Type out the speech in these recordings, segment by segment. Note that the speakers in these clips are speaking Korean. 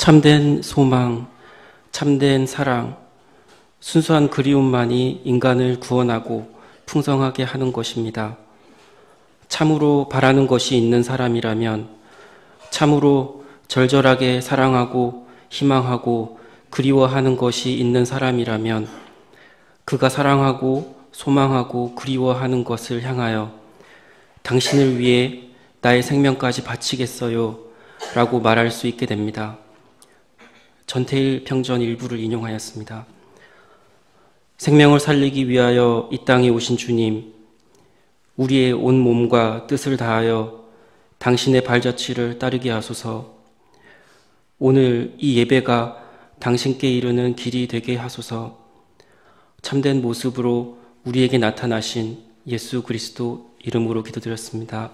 참된 소망, 참된 사랑, 순수한 그리움만이 인간을 구원하고 풍성하게 하는 것입니다. 참으로 바라는 것이 있는 사람이라면, 참으로 절절하게 사랑하고 희망하고 그리워하는 것이 있는 사람이라면, 그가 사랑하고 소망하고 그리워하는 것을 향하여 당신을 위해 나의 생명까지 바치겠어요 라고 말할 수 있게 됩니다. 전태일 평전 일부를 인용하였습니다. 생명을 살리기 위하여 이 땅에 오신 주님, 우리의 온 몸과 뜻을 다하여 당신의 발자취를 따르게 하소서. 오늘 이 예배가 당신께 이르는 길이 되게 하소서. 참된 모습으로 우리에게 나타나신 예수 그리스도 이름으로 기도드렸습니다.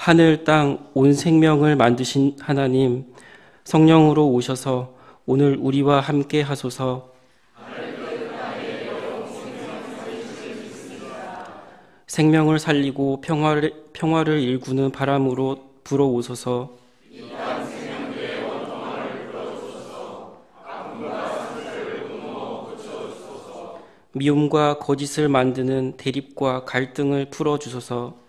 하늘 땅 온 생명을 만드신 하나님, 성령으로 오셔서 오늘 우리와 함께 하소서. 생명을 살리고 평화를 일구는 바람으로 불어오소서. 미움과 거짓을 만드는 대립과 갈등을 풀어주소서.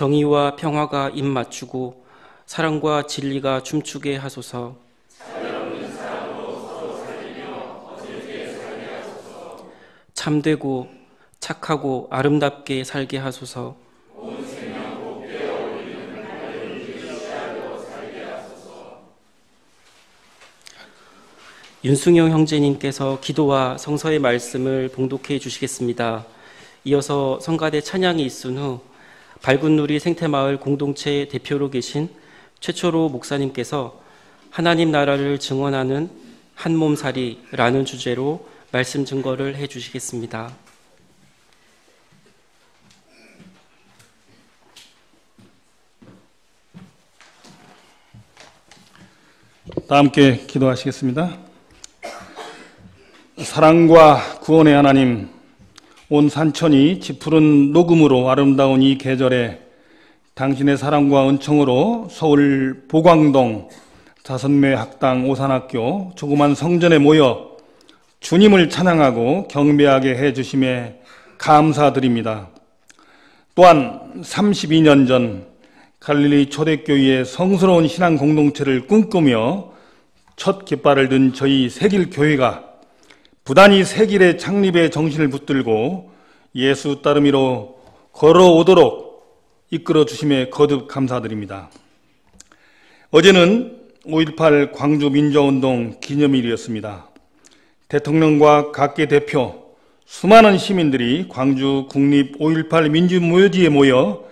정의와 평화가 입맞추고 사랑과 진리가 춤추게 하소서. 참되고 착하고 아름답게 살게 하소서. 윤승영 형제님께서 기도와 성서의 말씀을 봉독해 주시겠습니다. 이어서 성가대 찬양이 있은 후 밝은누리 생태마을 공동체 대표로 계신 최초로 목사님께서 하나님 나라를 증언하는 한몸살이라는 주제로 말씀 증거를 해 주시겠습니다. 다 함께 기도하시겠습니다. 사랑과 구원의 하나님, 온 산천이 짙푸른 녹음으로 아름다운 이 계절에 당신의 사랑과 은총으로 서울 보광동 자선매 학당 오산학교 조그만 성전에 모여 주님을 찬양하고 경배하게 해주심에 감사드립니다. 또한 32년 전 갈릴리 초대교회의 성스러운 신앙 공동체를 꿈꾸며 첫 깃발을 든 저희 새길교회가 부단히 새길의 창립의 정신을 붙들고 예수 따르미로 걸어오도록 이끌어 주심에 거듭 감사드립니다. 어제는 5.18 광주 민주화운동 기념일이었습니다. 대통령과 각계 대표, 수많은 시민들이 광주 국립 5.18 민주무효지에 모여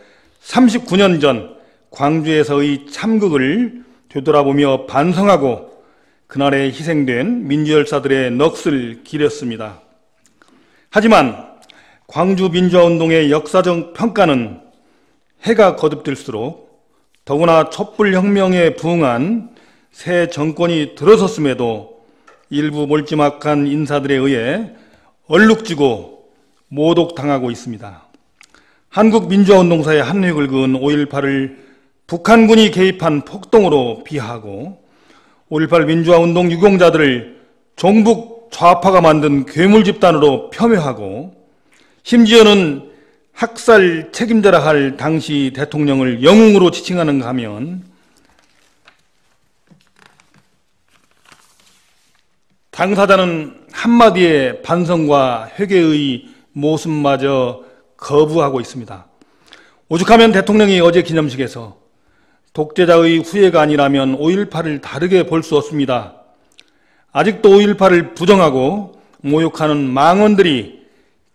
39년 전 광주에서의 참극을 되돌아보며 반성하고 그날에 희생된 민주열사들의 넋을 기렸습니다. 하지만 광주 민주화운동의 역사적 평가는 해가 거듭될수록 더구나 촛불혁명에 부응한 새 정권이 들어섰음에도 일부 몰지막한 인사들에 의해 얼룩지고 모독당하고 있습니다. 한국민주화운동사의 한 획을 그은 5.18을 북한군이 개입한 폭동으로 비하하고 5.18 민주화운동 유공자들을 종북 좌파가 만든 괴물 집단으로 폄훼하고 심지어는 학살 책임자라 할 당시 대통령을 영웅으로 지칭하는가 하면 당사자는 한마디의 반성과 회개의 모습마저 거부하고 있습니다. 오죽하면 대통령이 어제 기념식에서 독재자의 후예가 아니라면 5.18을 다르게 볼 수 없습니다. 아직도 5.18을 부정하고 모욕하는 망언들이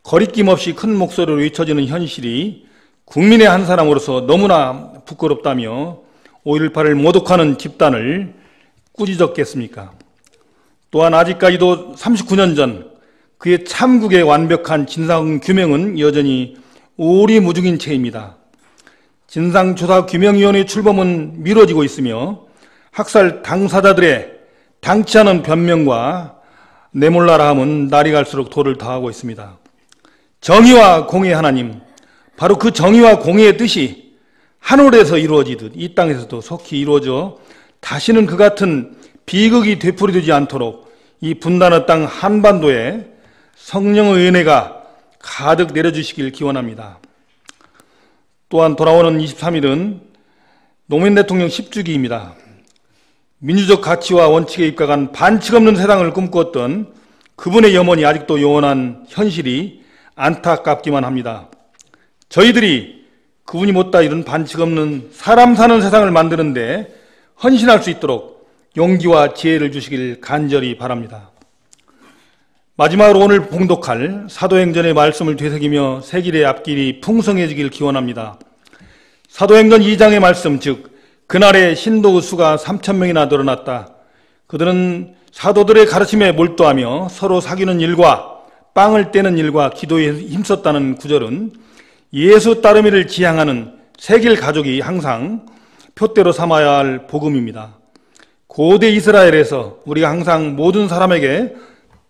거리낌 없이 큰 목소리로 외쳐지는 현실이 국민의 한 사람으로서 너무나 부끄럽다며 5.18을 모독하는 집단을 꾸짖었겠습니까? 또한 아직까지도 39년 전 그의 참국의 완벽한 진상규명은 여전히 오리무중인 채입니다. 진상조사규명위원회 출범은 미뤄지고 있으며 학살 당사자들의 당치 않은 변명과 내몰라라 함은 날이 갈수록 도를 다하고 있습니다. 정의와 공의 하나님, 바로 그 정의와 공의의 뜻이 하늘에서 이루어지듯 이 땅에서도 속히 이루어져 다시는 그 같은 비극이 되풀이되지 않도록 이 분단의 땅 한반도에 성령의 은혜가 가득 내려주시길 기원합니다. 또한 돌아오는 23일은 노무현 대통령 10주기입니다. 민주적 가치와 원칙에 입각한 반칙 없는 세상을 꿈꾸었던 그분의 염원이 아직도 요원한 현실이 안타깝기만 합니다. 저희들이 그분이 못다 이룬 반칙 없는 사람 사는 세상을 만드는데 헌신할 수 있도록 용기와 지혜를 주시길 간절히 바랍니다. 마지막으로 오늘 봉독할 사도행전의 말씀을 되새기며 새 길의 앞길이 풍성해지길 기원합니다. 사도행전 2장의 말씀, 즉 그날의 신도의 수가 3,000명이나 늘어났다. 그들은 사도들의 가르침에 몰두하며 서로 사귀는 일과 빵을 떼는 일과 기도에 힘썼다는 구절은 예수 따르미를 지향하는 새길 가족이 항상 표대로 삼아야 할 복음입니다. 고대 이스라엘에서 우리가 항상 모든 사람에게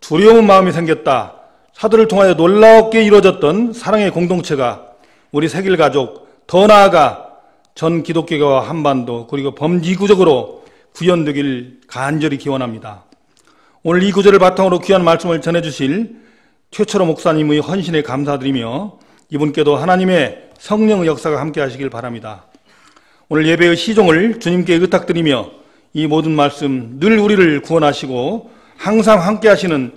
두려운 마음이 생겼다. 사도를 통하여 놀랍게 이루어졌던 사랑의 공동체가 우리 새길 가족, 더 나아가 전 기독교와 한반도 그리고 범지구적으로 구현되길 간절히 기원합니다. 오늘 이 구절을 바탕으로 귀한 말씀을 전해주실 최철호 목사님의 헌신에 감사드리며 이분께도 하나님의 성령의 역사가 함께 하시길 바랍니다. 오늘 예배의 시종을 주님께 의탁드리며 이 모든 말씀 늘 우리를 구원하시고 항상 함께 하시는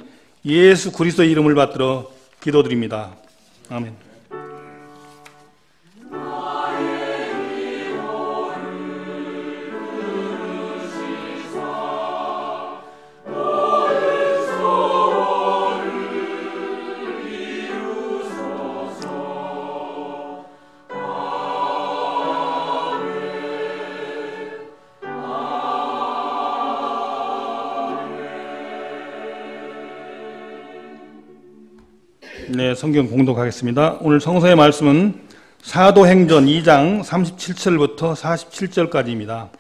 예수 그리스도의 이름을 받들어 기도드립니다. 아멘. 네, 성경 공독하겠습니다. 오늘 성서의 말씀은 사도행전 2장 37절부터 47절까지입니다.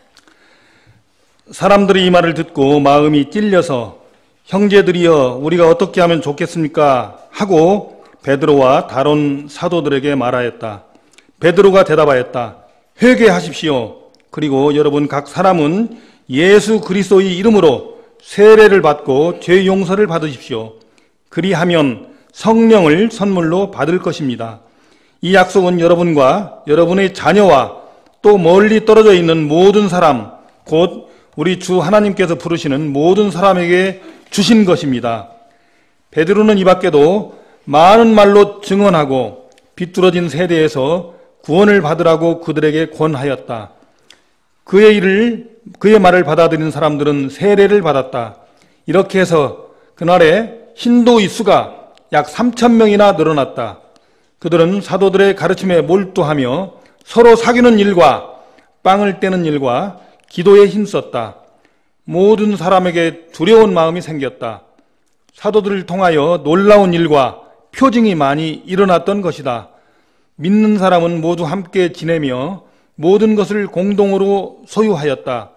사람들이 이 말을 듣고 마음이 찔려서 형제들이여 우리가 어떻게 하면 좋겠습니까? 하고 베드로와 다른 사도들에게 말하였다. 베드로가 대답하였다. 회개하십시오. 그리고 여러분 각 사람은 예수 그리스도의 이름으로 세례를 받고 죄 용서를 받으십시오. 그리하면 성령을 선물로 받을 것입니다. 이 약속은 여러분과 여러분의 자녀와 또 멀리 떨어져 있는 모든 사람, 곧 우리 주 하나님께서 부르시는 모든 사람에게 주신 것입니다. 베드로는 이 밖에도 많은 말로 증언하고 비뚤어진 세대에서 구원을 받으라고 그들에게 권하였다. 그의 말을 받아들인 사람들은 세례를 받았다. 이렇게 해서 그날에 신도의 수가 약 3,000명이나 늘어났다. 그들은 사도들의 가르침에 몰두하며 서로 사귀는 일과 빵을 떼는 일과 기도에 힘썼다. 모든 사람에게 두려운 마음이 생겼다. 사도들을 통하여 놀라운 일과 표징이 많이 일어났던 것이다. 믿는 사람은 모두 함께 지내며 모든 것을 공동으로 소유하였다.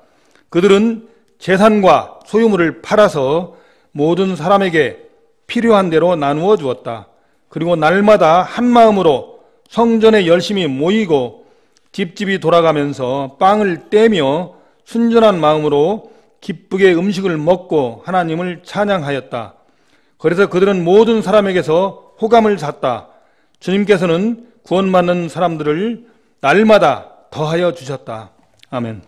그들은 재산과 소유물을 팔아서 모든 사람에게 필요한 대로 나누어 주었다. 그리고 날마다 한 마음으로 성전에 열심히 모이고 집집이 돌아가면서 빵을 떼며 순전한 마음으로 기쁘게 음식을 먹고 하나님을 찬양하였다. 그래서 그들은 모든 사람에게서 호감을 샀다. 주님께서는 구원받는 사람들을 날마다 더하여 주셨다. 아멘.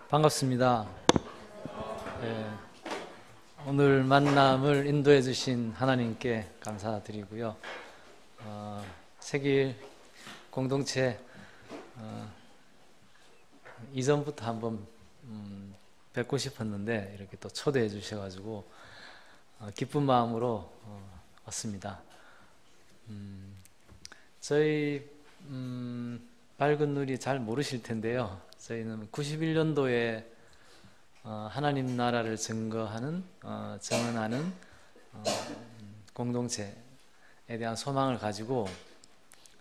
반갑습니다. 예, 오늘 만남을 인도해 주신 하나님께 감사드리고요. 세길 공동체 이전부터 한번 뵙고 싶었는데 이렇게 또 초대해 주셔가지고 기쁜 마음으로 왔습니다. 저희 밝은 누리 잘 모르실 텐데요. 저희는 91년도에 하나님 나라를 증거하는 증언하는 공동체에 대한 소망을 가지고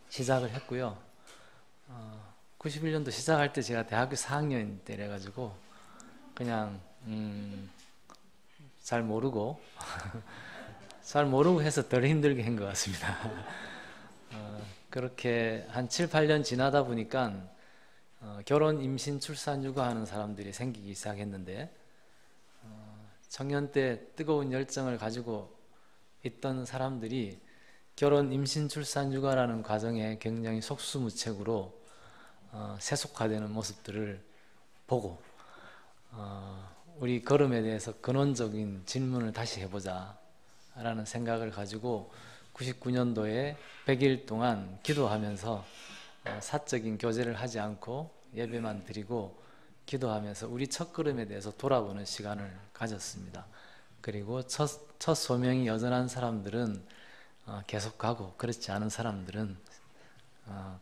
시작을 했고요. 91년도 시작할 때 제가 대학교 4학년 때래 가지고 그냥 잘 모르고 잘 모르고 해서 덜 힘들게 한 것 같습니다. 그렇게 한 7, 8년 지나다 보니까 결혼, 임신, 출산, 육아하는 사람들이 생기기 시작했는데 청년 때 뜨거운 열정을 가지고 있던 사람들이 결혼, 임신, 출산, 육아라는 과정에 굉장히 속수무책으로 세속화되는 모습들을 보고 우리 걸음에 대해서 근원적인 질문을 다시 해보자 라는 생각을 가지고 99년도에 100일 동안 기도하면서 사적인 교제를 하지 않고 예배만 드리고 기도하면서 우리 첫걸음에 대해서 돌아보는 시간을 가졌습니다. 그리고 첫 소명이 여전한 사람들은 계속 가고 그렇지 않은 사람들은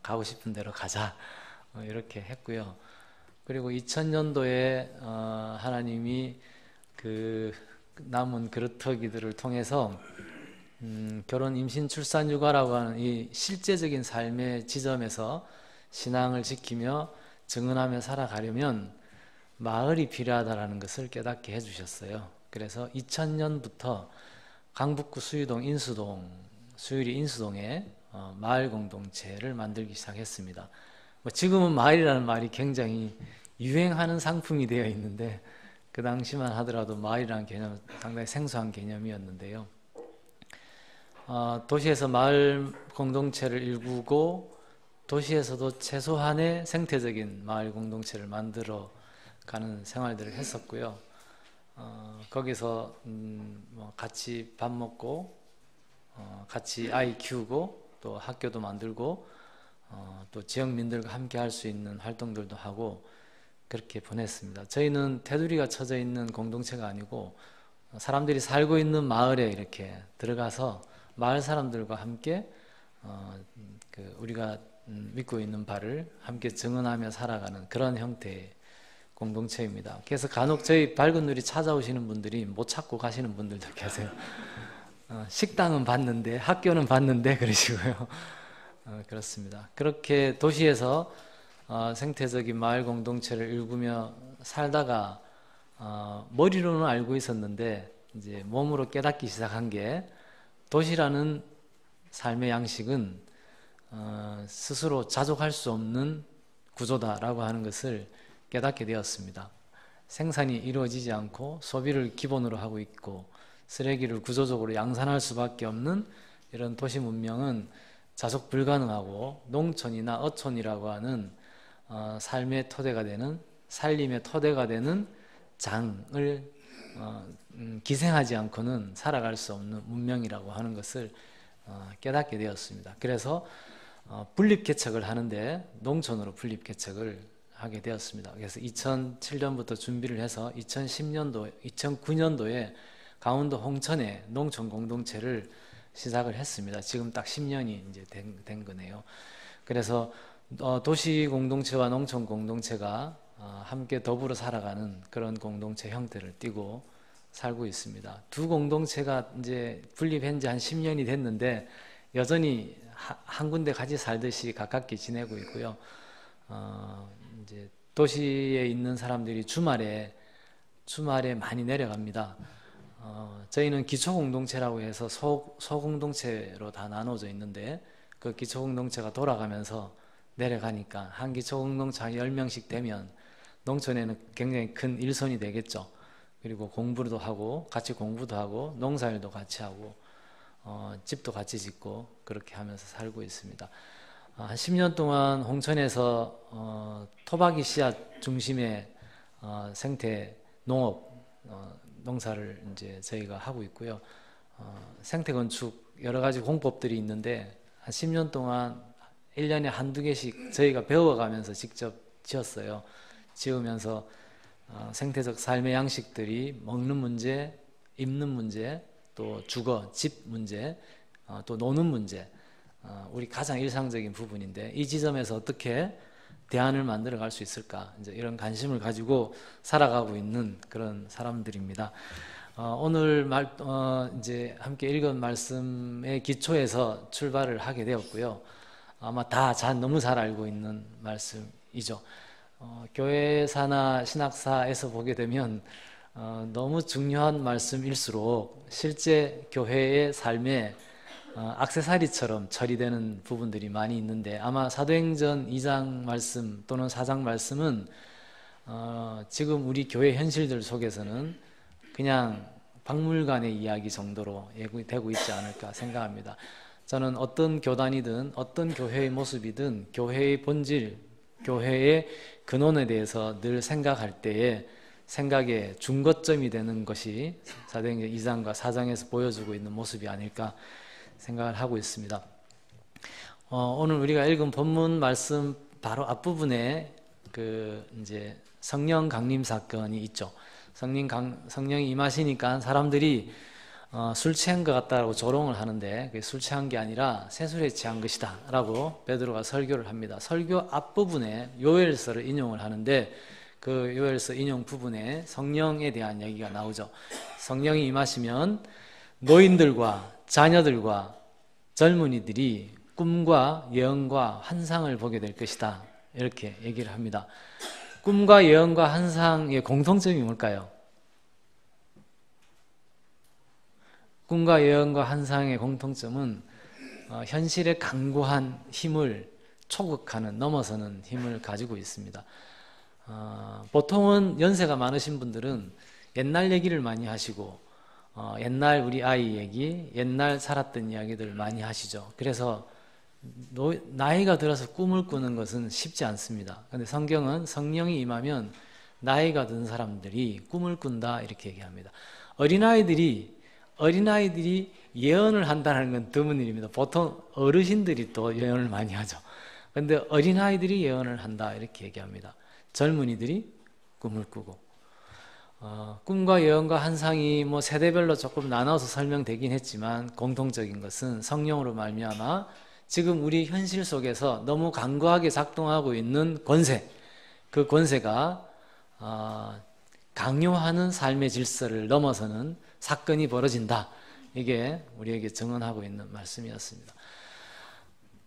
가고 싶은 대로 가자 이렇게 했고요. 그리고 2000년도에 하나님이 그 남은 그루터기들을 통해서 결혼, 임신, 출산, 육아라고 하는 이 실제적인 삶의 지점에서 신앙을 지키며 증언하며 살아가려면 마을이 필요하다는 것을 깨닫게 해주셨어요. 그래서 2000년부터 강북구 수유동 인수동, 수유리 인수동에 마을 공동체를 만들기 시작했습니다. 지금은 마을이라는 말이 굉장히 유행하는 상품이 되어 있는데 그 당시만 하더라도 마을이라는 개념은 상당히 생소한 개념이었는데요. 도시에서 마을 공동체를 일구고 도시에서도 최소한의 생태적인 마을 공동체를 만들어 가는 생활들을 했었고요. 거기서 같이 밥 먹고 같이 아이 키우고 또 학교도 만들고 또 지역민들과 함께 할 수 있는 활동들도 하고 그렇게 보냈습니다. 저희는 테두리가 쳐져 있는 공동체가 아니고 사람들이 살고 있는 마을에 이렇게 들어가서 마을 사람들과 함께 우리가 믿고 있는 바를 함께 증언하며 살아가는 그런 형태의 공동체입니다. 그래서 간혹 저희 밝은 누리 찾아오시는 분들이 못 찾고 가시는 분들도 계세요. 식당은 봤는데 학교는 봤는데 그러시고요. 그렇습니다. 그렇게 도시에서 생태적인 마을 공동체를 일구며 살다가 머리로는 알고 있었는데 이제 몸으로 깨닫기 시작한 게 도시라는 삶의 양식은 스스로 자족할 수 없는 구조다라고 하는 것을 깨닫게 되었습니다. 생산이 이루어지지 않고 소비를 기본으로 하고 있고 쓰레기를 구조적으로 양산할 수밖에 없는 이런 도시 문명은 자족 불가능하고 농촌이나 어촌이라고 하는 삶의 토대가 되는 살림의 토대가 되는 장을 기생하지 않고는 살아갈 수 없는 문명이라고 하는 것을 깨닫게 되었습니다. 그래서 분립개척을 하는데 농촌으로 분립개척을 하게 되었습니다. 그래서 2007년부터 준비를 해서 2009년도에 강원도 홍천에 농촌 공동체를 시작을 했습니다. 지금 딱 10년이 이제 된 거네요. 그래서 도시 공동체와 농촌 공동체가 함께 더불어 살아가는 그런 공동체 형태를 띠고 살고 있습니다. 두 공동체가 이제 분립한 지 한 10년이 됐는데 여전히 한 군데 같이 살듯이 가깝게 지내고 있고요. 이제 도시에 있는 사람들이 주말에 많이 내려갑니다. 저희는 기초공동체라고 해서 소공동체로 다 나눠져 있는데 그 기초공동체가 돌아가면서 내려가니까 한 기초공동체 한 10명씩 되면 농촌에는 굉장히 큰 일손이 되겠죠. 그리고 공부도 하고 같이 공부도 하고 농사일도 같이 하고 집도 같이 짓고 그렇게 하면서 살고 있습니다. 한 10년 동안 홍천에서 토박이 씨앗 중심의 생태 농업 농사를 이제 저희가 하고 있고요. 생태 건축 여러 가지 공법들이 있는데 한 10년 동안 1년에 한두 개씩 저희가 배워가면서 직접 지었어요. 지으면서 생태적 삶의 양식들이 먹는 문제, 입는 문제, 또 주거, 집 문제, 또 노는 문제, 우리 가장 일상적인 부분인데 이 지점에서 어떻게 대안을 만들어 갈 수 있을까, 이제 이런 관심을 가지고 살아가고 있는 그런 사람들입니다. 오늘 이제 함께 읽은 말씀의 기초에서 출발을 하게 되었고요. 아마 다 너무 잘 알고 있는 말씀이죠. 교회사나 신학사에서 보게 되면 너무 중요한 말씀일수록 실제 교회의 삶에 액세서리처럼 처리되는 부분들이 많이 있는데, 아마 사도행전 2장 말씀 또는 4장 말씀은 지금 우리 교회 현실들 속에서는 그냥 박물관의 이야기 정도로 되고 있지 않을까 생각합니다. 저는 어떤 교단이든 어떤 교회의 모습이든 교회의 본질, 교회의 근원에 대해서 늘 생각할 때에 생각의 중거점이 되는 것이 사도행전 2장과 4장에서 보여주고 있는 모습이 아닐까 생각을 하고 있습니다. 오늘 우리가 읽은 본문 말씀 바로 앞부분에 이제 성령 강림 사건이 있죠. 성령이 임하시니까 사람들이 술 취한 것 같다라고 조롱을 하는데, 그게 술 취한 게 아니라 새술에 취한 것이다 라고 베드로가 설교를 합니다. 설교 앞부분에 요엘서를 인용을 하는데, 그 요엘서 인용 부분에 성령에 대한 얘기가 나오죠. 성령이 임하시면 노인들과 자녀들과 젊은이들이 꿈과 예언과 환상을 보게 될 것이다, 이렇게 얘기를 합니다. 꿈과 예언과 환상의 공통점이 뭘까요? 꿈과 예언과 환상의 공통점은 현실의 강고한 힘을 초극하는, 넘어서는 힘을 가지고 있습니다. 보통은 연세가 많으신 분들은 옛날 얘기를 많이 하시고 옛날 우리 아이 얘기, 옛날 살았던 이야기들 많이 하시죠. 그래서 나이가 들어서 꿈을 꾸는 것은 쉽지 않습니다. 그런데 성경은 성령이 임하면 나이가 든 사람들이 꿈을 꾼다, 이렇게 얘기합니다. 어린아이들이 예언을 한다는 건 드문 일입니다. 보통 어르신들이 또 예언을 많이 하죠. 그런데 어린아이들이 예언을 한다, 이렇게 얘기합니다. 젊은이들이 꿈을 꾸고, 꿈과 예언과 환상이 세대별로 조금 나눠서 설명되긴 했지만 공통적인 것은 성령으로 말미암아 지금 우리 현실 속에서 너무 강고하게 작동하고 있는 권세, 그 권세가 강요하는 삶의 질서를 넘어서는 사건이 벌어진다, 이게 우리에게 증언하고 있는 말씀이었습니다.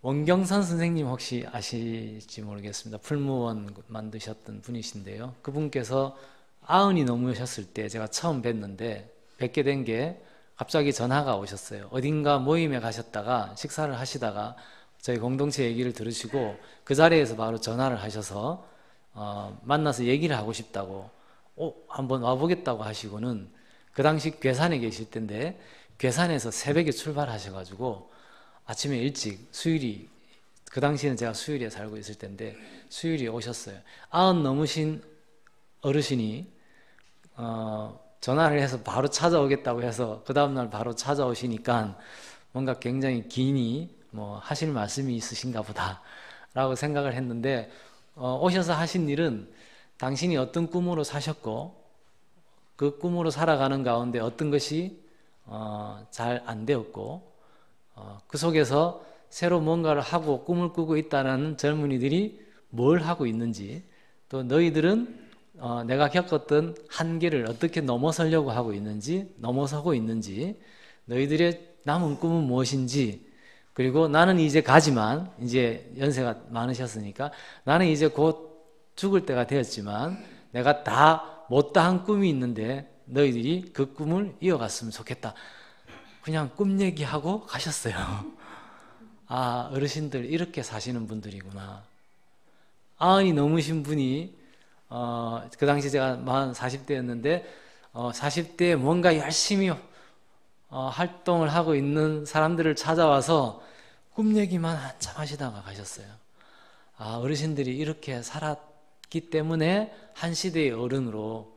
원경선 선생님 혹시 아실지 모르겠습니다. 풀무원 만드셨던 분이신데요, 그분께서 90이 넘으셨을 때 제가 처음 뵙게 된 게 갑자기 전화가 오셨어요. 어딘가 모임에 가셨다가 식사를 하시다가 저희 공동체 얘기를 들으시고 그 자리에서 바로 전화를 하셔서 만나서 얘기를 하고 싶다고, 한번 와보겠다고 하시고는, 그 당시 괴산에 계실 텐데 괴산에서 새벽에 출발하셔가지고 아침에 일찍 수요일이, 그 당시에는 제가 수요일에 살고 있을 텐데 수요일에 오셨어요. 90 넘으신 어르신이 전화를 해서 바로 찾아오겠다고 해서 그 다음날 바로 찾아오시니까 뭔가 굉장히 기니 하실 말씀이 있으신가 보다 라고 생각을 했는데, 오셔서 하신 일은 당신이 어떤 꿈으로 사셨고 그 꿈으로 살아가는 가운데 어떤 것이 잘 안 되었고 그 속에서 새로 뭔가를 하고 꿈을 꾸고 있다는 젊은이들이 뭘 하고 있는지, 또 너희들은 내가 겪었던 한계를 어떻게 넘어서려고 하고 있는지, 넘어서고 있는지, 너희들의 남은 꿈은 무엇인지, 그리고 나는 이제 가지만, 이제 연세가 많으셨으니까 나는 이제 곧 죽을 때가 되었지만 내가 다 못다한 꿈이 있는데 너희들이 그 꿈을 이어갔으면 좋겠다. 그냥 꿈 얘기하고 가셨어요. 아, 어르신들 이렇게 사시는 분들이구나. 90이 넘으신 분이 그 당시 제가 40대였는데 40대에 뭔가 열심히 활동을 하고 있는 사람들을 찾아와서 꿈 얘기만 한참 하시다가 가셨어요. 어르신들이 이렇게 살았기 때문에 한 시대의 어른으로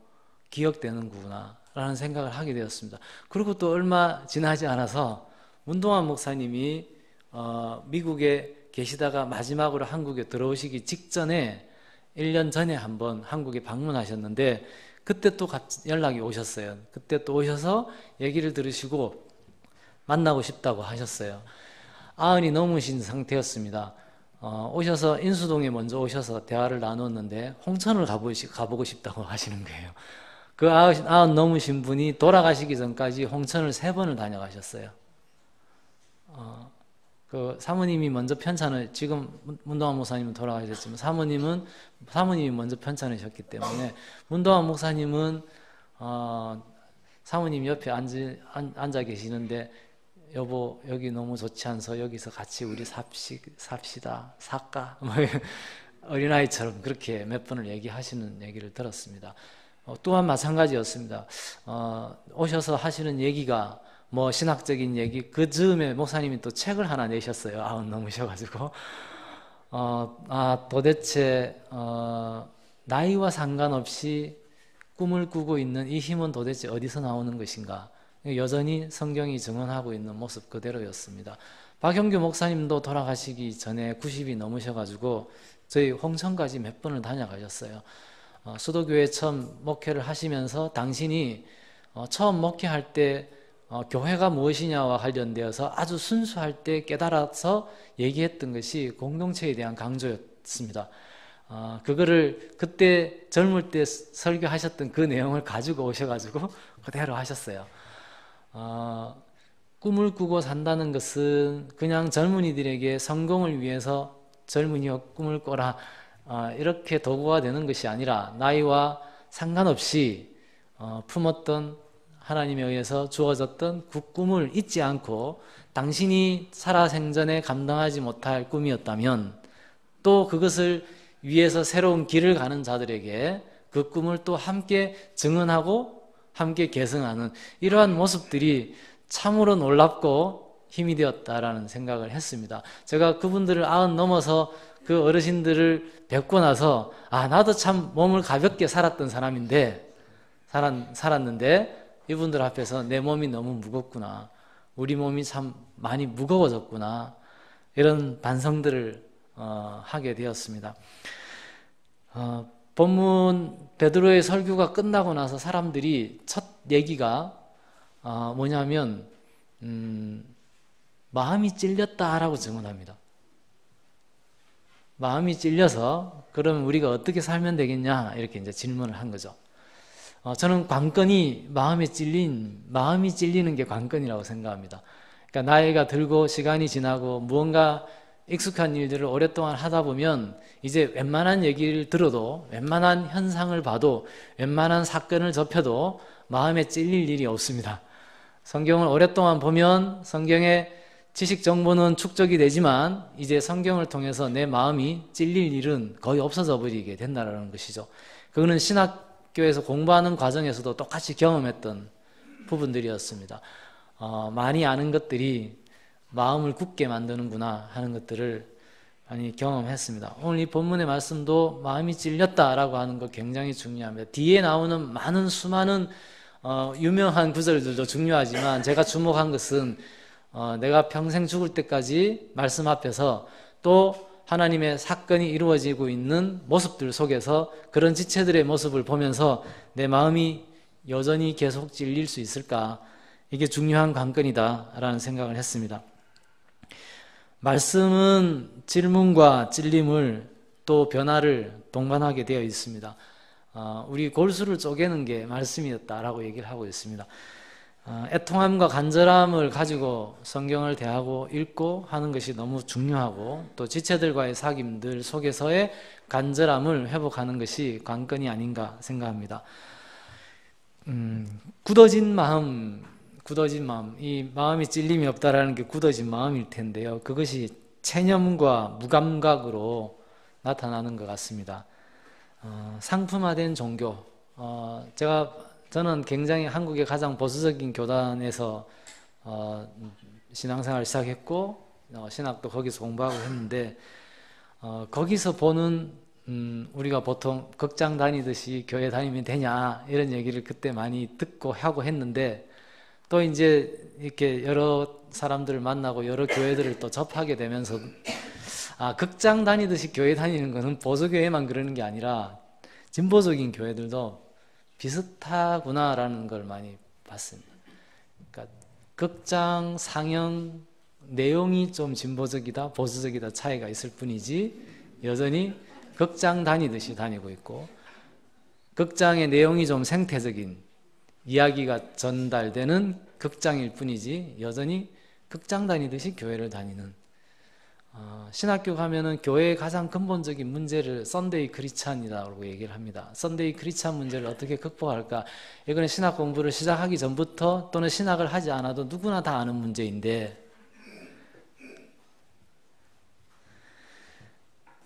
기억되는구나 라는 생각을 하게 되었습니다. 그리고 또 얼마 지나지 않아서 문동환 목사님이 미국에 계시다가 마지막으로 한국에 들어오시기 직전에 1년 전에 한번 한국에 방문하셨는데 그때 또 연락이 오셨어요. 그때 또 오셔서 얘기를 들으시고 만나고 싶다고 하셨어요. 90이 넘으신 상태였습니다. 오셔서 인수동에 먼저 오셔서 대화를 나눴는데 홍천을 가보고 싶다고 하시는 거예요. 그 90 넘으신 분이 돌아가시기 전까지 홍천을 3번을 다녀가셨어요. 그 사모님이 먼저 편찬을, 지금 문동환 목사님은 돌아가셨지만 사모님이 먼저 편찬하셨기 때문에 문동환 목사님은 사모님 옆에 앉아 계시는데 여보 여기 너무 좋지 않소? 여기서 같이 우리 삽시다 살까? 어린아이처럼 그렇게 몇 번을 얘기하시는 얘기를 들었습니다. 또한 마찬가지였습니다. 오셔서 하시는 얘기가 뭐 신학적인 얘기, 그 즈음에 목사님이 또 책을 하나 내셨어요. 90 넘으셔가지고 도대체 나이와 상관없이 꿈을 꾸고 있는 이 힘은 도대체 어디서 나오는 것인가? 여전히 성경이 증언하고 있는 모습 그대로였습니다. 박형규 목사님도 돌아가시기 전에 90이 넘으셔가지고 저희 홍천까지 몇 번을 다녀가셨어요. 수도교회 처음 목회를 하시면서 당신이 처음 목회할 때 교회가 무엇이냐와 관련되어서 아주 순수할 때 깨달아서 얘기했던 것이 공동체에 대한 강조였습니다. 그거를 그때 젊을 때 설교하셨던 그 내용을 가지고 오셔가지고 그대로 하셨어요. 꿈을 꾸고 산다는 것은 그냥 젊은이들에게 성공을 위해서 젊은이여 꿈을 꿔라 이렇게 도구가 되는 것이 아니라 나이와 상관없이 품었던 하나님에 의해서 주어졌던 그 꿈을 잊지 않고 당신이 살아생전에 감당하지 못할 꿈이었다면 또 그것을 위해서 새로운 길을 가는 자들에게 그 꿈을 또 함께 증언하고 함께 계승하는 이러한 모습들이 참으로 놀랍고 힘이 되었다라는 생각을 했습니다. 제가 그분들을 90 넘어서 그 어르신들을 뵙고 나서 나도 참 몸을 가볍게 살았던 사람인데 살았는데 이분들 앞에서 내 몸이 너무 무겁구나, 우리 몸이 참 많이 무거워졌구나, 이런 반성들을 하게 되었습니다. 본문 베드로의 설교가 끝나고 나서 사람들이 첫 얘기가 뭐냐면 마음이 찔렸다라고 증언합니다. 마음이 찔려서 그럼 우리가 어떻게 살면 되겠냐 이렇게 이제 질문을 한 거죠. 저는 관건이 마음이 찔리는 게 관건이라고 생각합니다. 그러니까 나이가 들고 시간이 지나고 무언가 익숙한 일들을 오랫동안 하다 보면 이제 웬만한 얘기를 들어도 웬만한 현상을 봐도 웬만한 사건을 접해도 마음에 찔릴 일이 없습니다. 성경을 오랫동안 보면 성경의 지식 정보는 축적이 되지만 이제 성경을 통해서 내 마음이 찔릴 일은 거의 없어져 버리게 된다는 것이죠. 그거는 신학교에서 공부하는 과정에서도 똑같이 경험했던 부분들이었습니다. 많이 아는 것들이 마음을 굳게 만드는구나 하는 것들을 많이 경험했습니다. 오늘 이 본문의 말씀도 마음이 찔렸다라고 하는 거 굉장히 중요합니다. 뒤에 나오는 많은 수많은 유명한 구절들도 중요하지만 제가 주목한 것은 내가 평생 죽을 때까지 말씀 앞에서 또 하나님의 사건이 이루어지고 있는 모습들 속에서 그런 지체들의 모습을 보면서 내 마음이 여전히 계속 찔릴 수 있을까, 이게 중요한 관건이다라는 생각을 했습니다. 말씀은 질문과 찔림을 또 변화를 동반하게 되어 있습니다. 우리 골수를 쪼개는 게 말씀이었다라고 얘기를 하고 있습니다. 애통함과 간절함을 가지고 성경을 대하고 읽고 하는 것이 너무 중요하고 또 지체들과의 사귐들 속에서의 간절함을 회복하는 것이 관건이 아닌가 생각합니다. 굳어진 마음, 이 마음이 찔림이 없다라는 게 굳어진 마음일 텐데요. 그것이 체념과 무감각으로 나타나는 것 같습니다. 상품화된 종교, 저는 굉장히 한국의 가장 보수적인 교단에서 신앙생활을 시작했고 신학도 거기서 공부하고 했는데 거기서 보는 우리가 보통 극장 다니듯이 교회 다니면 되냐 이런 얘기를 그때 많이 듣고 하고 했는데 또 이제 이렇게 여러 사람들을 만나고 여러 교회들을 또 접하게 되면서 극장 다니듯이 교회 다니는 거는 보수교회만 그러는 게 아니라 진보적인 교회들도 비슷하구나라는 걸 많이 봤습니다. 그러니까 극장 상영 내용이 좀 진보적이다 보수적이다 차이가 있을 뿐이지 여전히 극장 다니듯이 다니고 있고 극장의 내용이 좀 생태적인 이야기가 전달되는 극장일 뿐이지 여전히 극장 다니듯이 교회를 다니는 신학교 가면은 교회의 가장 근본적인 문제를 썬데이 크리스찬이라고 얘기를 합니다. 썬데이 크리스찬 문제를 어떻게 극복할까? 이거는 신학 공부를 시작하기 전부터 또는 신학을 하지 않아도 누구나 다 아는 문제인데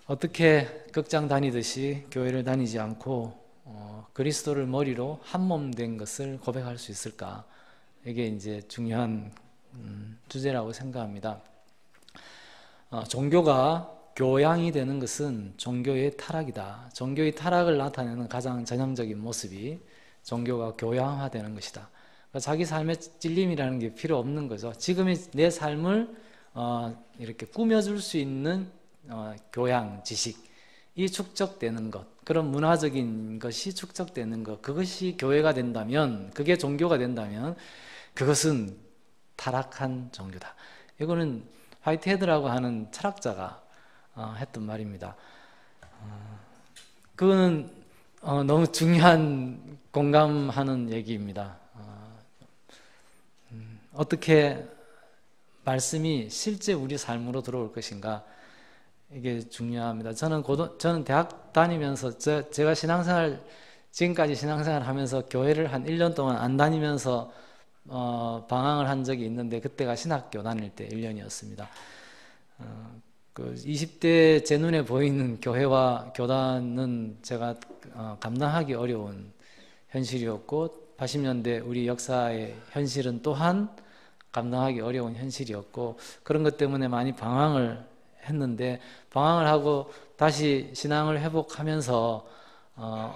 어떻게 극장 다니듯이 교회를 다니지 않고 그리스도를 머리로 한 몸 된 것을 고백할 수 있을까? 이게 이제 중요한 주제라고 생각합니다. 종교가 교양이 되는 것은 종교의 타락이다. 종교의 타락을 나타내는 가장 전형적인 모습이 종교가 교양화되는 것이다. 그러니까 자기 삶의 찔림이라는 게 필요 없는 거죠. 지금의 내 삶을 이렇게 꾸며줄 수 있는 교양, 지식이 축적되는 것, 그런 문화적인 것이 축적되는 것, 그것이 교회가 된다면, 그게 종교가 된다면 그것은 타락한 종교다. 이거는 화이트헤드라고 하는 철학자가 했던 말입니다. 그거는 너무 중요한 공감하는 얘기입니다. 어떻게 말씀이 실제 우리 삶으로 들어올 것인가 이게 중요합니다. 저는 대학 다니면서 제가 지금까지 신앙생활 하면서 교회를 한 1년 동안 안 다니면서 방황을 한 적이 있는데 그때가 신학교 다닐 때 1년이었습니다. 그 20대 제 눈에 보이는 교회와 교단은 제가 감당하기 어려운 현실이었고 80년대 우리 역사의 현실은 또한 감당하기 어려운 현실이었고 그런 것 때문에 많이 방황을 했는데 방황을 하고 다시 신앙을 회복하면서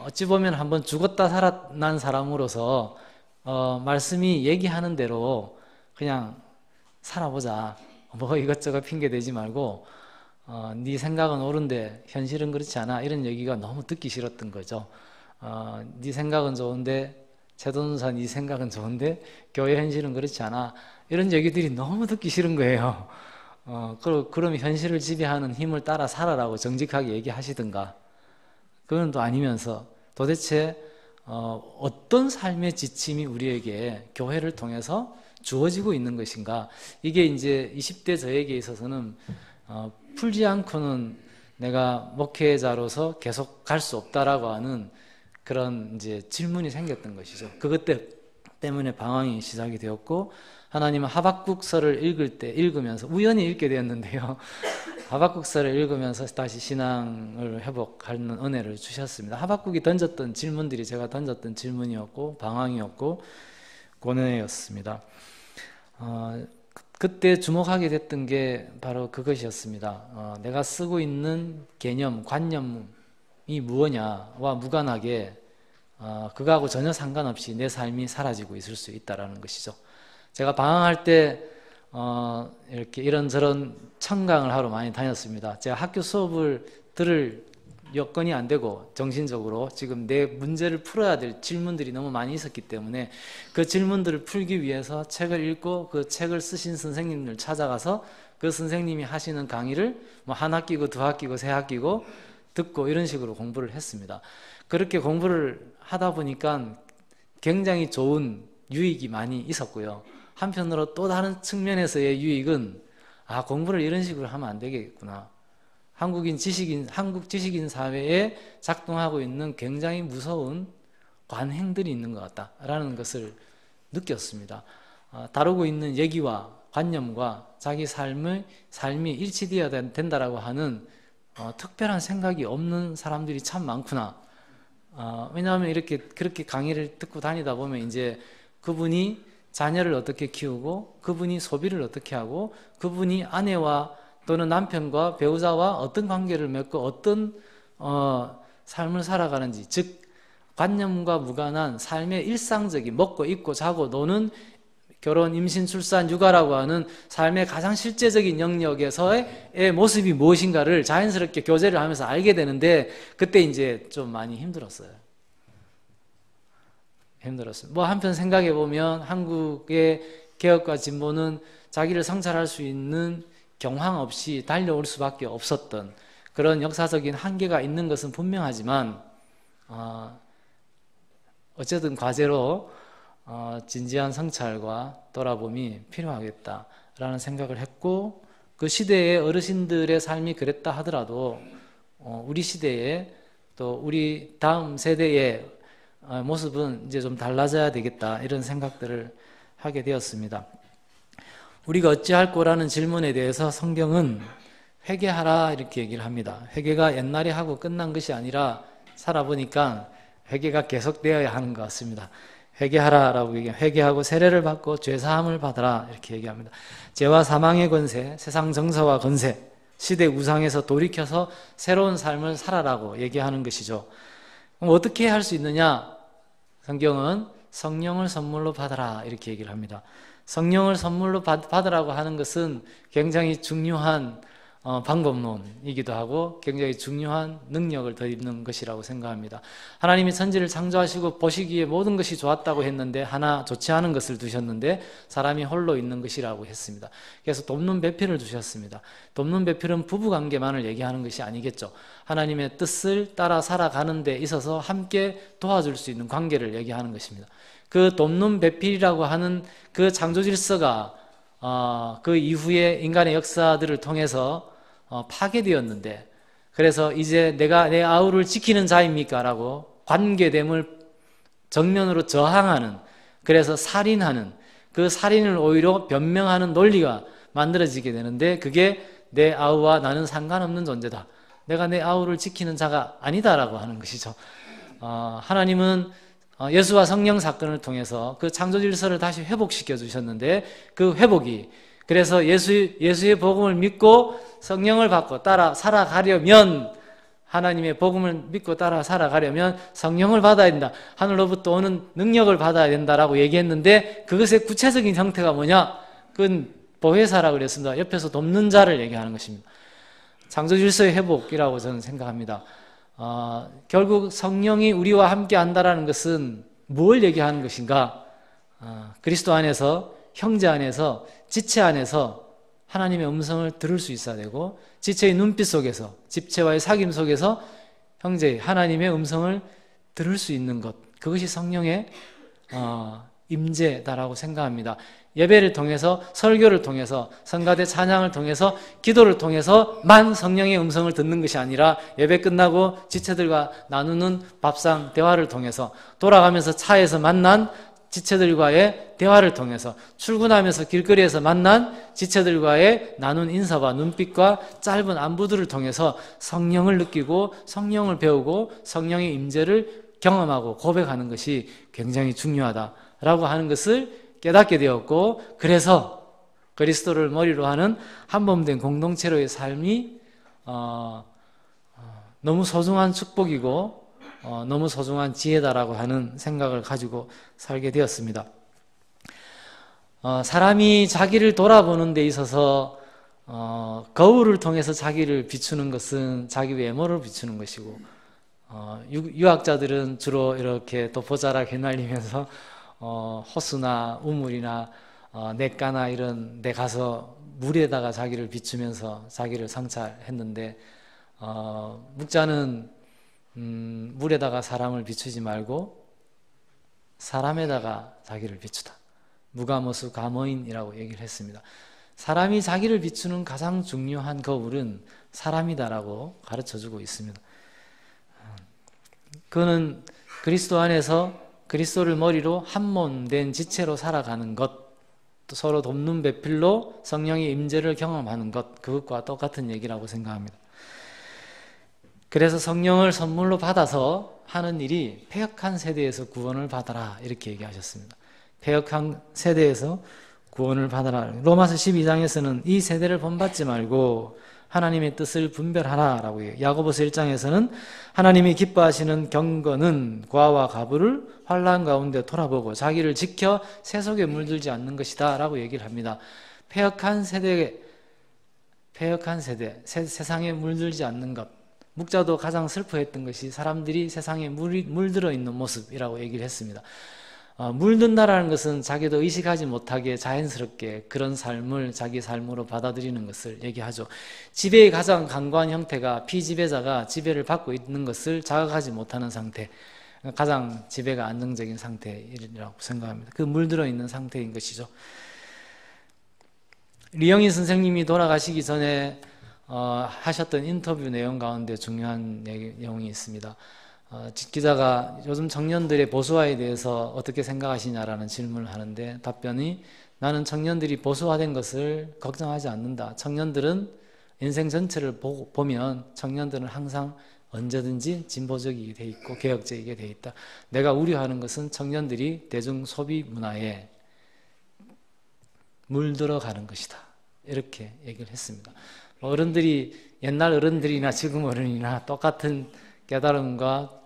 어찌 보면 한번 죽었다 살아난 사람으로서 말씀이 얘기하는 대로 그냥 살아보자. 뭐 이것저것 핑계 대지 말고 네 생각은 옳은데 현실은 그렇지 않아. 이런 얘기가 너무 듣기 싫었던 거죠. 네 생각은 좋은데 최도준사 네 생각은 좋은데 교회 현실은 그렇지 않아. 이런 얘기들이 너무 듣기 싫은 거예요. 그럼 현실을 지배하는 힘을 따라 살아라고 정직하게 얘기하시든가 그건 또 아니면서 도대체 어떤 삶의 지침이 우리에게 교회를 통해서 주어지고 있는 것인가 이게 이제 20대 저에게 있어서는 풀지 않고는 내가 목회자로서 계속 갈 수 없다라고 하는 그런 이제 질문이 생겼던 것이죠. 그것 때문에 방황이 시작이 되었고 하나님은 하박국서를 읽으면서 우연히 읽게 되었는데요. 하박국서를 읽으면서 다시 신앙을 회복하는 은혜를 주셨습니다. 하박국이 던졌던 질문들이 제가 던졌던 질문이었고 방황이었고 고뇌였습니다. 그때 주목하게 됐던 게 바로 그것이었습니다. 내가 쓰고 있는 개념, 관념이 무엇냐와 무관하게 그거하고 전혀 상관없이 내 삶이 사라지고 있을 수 있다는 것이죠. 제가 방황할 때 이렇게 이런저런 청강을 하러 많이 다녔습니다. 제가 학교 수업을 들을 여건이 안 되고 정신적으로 지금 내 문제를 풀어야 될 질문들이 너무 많이 있었기 때문에 그 질문들을 풀기 위해서 책을 읽고 그 책을 쓰신 선생님을 찾아가서 그 선생님이 하시는 강의를 뭐 한 학기고 두 학기고 세 학기고 듣고 이런 식으로 공부를 했습니다. 그렇게 공부를 하다 보니까 굉장히 좋은 유익이 많이 있었고요. 한편으로 또 다른 측면에서의 유익은 공부를 이런 식으로 하면 안 되겠구나. 한국 지식인 사회에 작동하고 있는 굉장히 무서운 관행들이 있는 것 같다라는 것을 느꼈습니다. 다루고 있는 얘기와 관념과 자기 삶이 일치되어야 된다라고 하는 특별한 생각이 없는 사람들이 참 많구나. 왜냐하면 그렇게 강의를 듣고 다니다 보면 이제 그분이 자녀를 어떻게 키우고 그분이 소비를 어떻게 하고 그분이 아내와 또는 남편과 배우자와 어떤 관계를 맺고 어떤 삶을 살아가는지, 즉 관념과 무관한 삶의 일상적인 먹고 입고 자고 노는 결혼, 임신, 출산, 육아라고 하는 삶의 가장 실제적인 영역에서의 모습이 무엇인가를 자연스럽게 교제를 하면서 알게 되는데 그때 이제 좀 많이 힘들었어요. 뭐 한편 생각해 보면 한국의 개혁과 진보는 자기를 성찰할 수 있는 경황 없이 달려올 수밖에 없었던 그런 역사적인 한계가 있는 것은 분명하지만 어쨌든 과제로 진지한 성찰과 돌아봄이 필요하겠다라는 생각을 했고 그 시대의 어르신들의 삶이 그랬다 하더라도 우리 시대에 또 우리 다음 세대의 모습은 이제 좀 달라져야 되겠다 이런 생각들을 하게 되었습니다. 우리가 어찌할 거라는 질문에 대해서 성경은 회개하라 이렇게 얘기를 합니다. 회개가 옛날에 하고 끝난 것이 아니라 살아보니까 회개가 계속되어야 하는 것 같습니다. 회개하라라고 얘기합니다. 회개하고 세례를 받고 죄사함을 받아라 이렇게 얘기합니다. 죄와 사망의 권세, 세상 정서와 권세, 시대 우상에서 돌이켜서 새로운 삶을 살아라고 얘기하는 것이죠. 그럼 어떻게 할 수 있느냐? 성경은 성령을 선물로 받아라 이렇게 얘기를 합니다. 성령을 선물로 받으라고 하는 것은 굉장히 중요한 방법론이기도 하고 굉장히 중요한 능력을 더 입는 것이라고 생각합니다. 하나님이 천지를 창조하시고 보시기에 모든 것이 좋았다고 했는데 하나 좋지 않은 것을 두셨는데 사람이 홀로 있는 것이라고 했습니다. 그래서 돕는 배필을 두셨습니다. 돕는 배필은 부부관계만을 얘기하는 것이 아니겠죠. 하나님의 뜻을 따라 살아가는 데 있어서 함께 도와줄 수 있는 관계를 얘기하는 것입니다. 그 돕는 배필이라고 하는 그 창조질서가 그 이후에 인간의 역사들을 통해서 파괴되었는데 그래서 이제 내가 내 아우를 지키는 자입니까? 라고 관계됨을 정면으로 저항하는 그래서 살인하는 그 살인을 오히려 변명하는 논리가 만들어지게 되는데 그게 내 아우와 나는 상관없는 존재다. 내가 내 아우를 지키는 자가 아니다라고 하는 것이죠. 하나님은 예수와 성령 사건을 통해서 그 창조 질서를 다시 회복시켜 주셨는데 그 회복이 그래서 예수의 복음을 믿고 성령을 받고 따라 살아가려면 하나님의 복음을 믿고 따라 살아가려면 성령을 받아야 된다. 하늘로부터 오는 능력을 받아야 된다라고 얘기했는데 그것의 구체적인 형태가 뭐냐? 그건 보혜사라고 그랬습니다. 옆에서 돕는 자를 얘기하는 것입니다. 창조 질서의 회복이라고 저는 생각합니다. 결국 성령이 우리와 함께 한다라는 것은 뭘 얘기하는 것인가? 그리스도 안에서 형제 안에서 지체 안에서 하나님의 음성을 들을 수 있어야 되고 지체의 눈빛 속에서 집체와의 사귐 속에서 형제의 하나님의 음성을 들을 수 있는 것 그것이 성령의 임재다라고 생각합니다. 예배를 통해서 설교를 통해서 성가대 찬양을 통해서 기도를 통해서만 성령의 음성을 듣는 것이 아니라 예배 끝나고 지체들과 나누는 밥상 대화를 통해서 돌아가면서 차에서 만난 지체들과의 대화를 통해서 출근하면서 길거리에서 만난 지체들과의 나눈 인사와 눈빛과 짧은 안부들을 통해서 성령을 느끼고 성령을 배우고 성령의 임재를 경험하고 고백하는 것이 굉장히 중요하다라고 하는 것을 깨닫게 되었고 그래서 그리스도를 머리로 하는 한몸된 공동체로의 삶이 너무 소중한 축복이고 너무 소중한 지혜다라고 하는 생각을 가지고 살게 되었습니다. 사람이 자기를 돌아보는 데 있어서 거울을 통해서 자기를 비추는 것은 자기 외모를 비추는 것이고 유학자들은 주로 이렇게 도포자락 휘날리면서 호수나 우물이나 냇가나 이런 데 가서 물에다가 자기를 비추면서 자기를 성찰했는데 묵자는 물에다가 사람을 비추지 말고 사람에다가 자기를 비추다. 무가모수 가모인이라고 얘기를 했습니다. 사람이 자기를 비추는 가장 중요한 거울은 사람이다라고 가르쳐주고 있습니다. 그는 그리스도 안에서 그리스도를 머리로 한몸된 지체로 살아가는 것, 또 서로 돕는 배필로 성령의 임재를 경험하는 것, 그것과 똑같은 얘기라고 생각합니다. 그래서 성령을 선물로 받아서 하는 일이 패역한 세대에서 구원을 받아라 이렇게 얘기하셨습니다. 패역한 세대에서 구원을 받아라. 로마서 12장에서는 이 세대를 본받지 말고 하나님의 뜻을 분별하라라고 해요. 야고보서 1장에서는 하나님이 기뻐하시는 경건은 과와 가부를 환난 가운데 돌아보고 자기를 지켜 세속에 물들지 않는 것이다 라고 얘기를 합니다. 패역한 세대, 세상에 물들지 않는 것. 묵자도 가장 슬퍼했던 것이 사람들이 세상에 물들어 있는 모습이라고 얘기를 했습니다. 물든다라는 것은 자기도 의식하지 못하게 자연스럽게 그런 삶을 자기 삶으로 받아들이는 것을 얘기하죠. 지배의 가장 강고한 형태가 피지배자가 지배를 받고 있는 것을 자각하지 못하는 상태, 가장 지배가 안정적인 상태라고 생각합니다. 그 물들어 있는 상태인 것이죠. 리영희 선생님이 돌아가시기 전에 하셨던 인터뷰 내용 가운데 중요한 내용이 있습니다. 기자가 요즘 청년들의 보수화에 대해서 어떻게 생각하시냐라는 질문을 하는데 답변이, 나는 청년들이 보수화된 것을 걱정하지 않는다. 청년들은 인생 전체를 보면 청년들은 항상 언제든지 진보적이게 돼 있고 개혁적이게 돼 있다. 내가 우려하는 것은 청년들이 대중 소비 문화에 물들어가는 것이다. 이렇게 얘기를 했습니다. 어른들이, 옛날 어른들이나 지금 어른이나 똑같은 깨달음과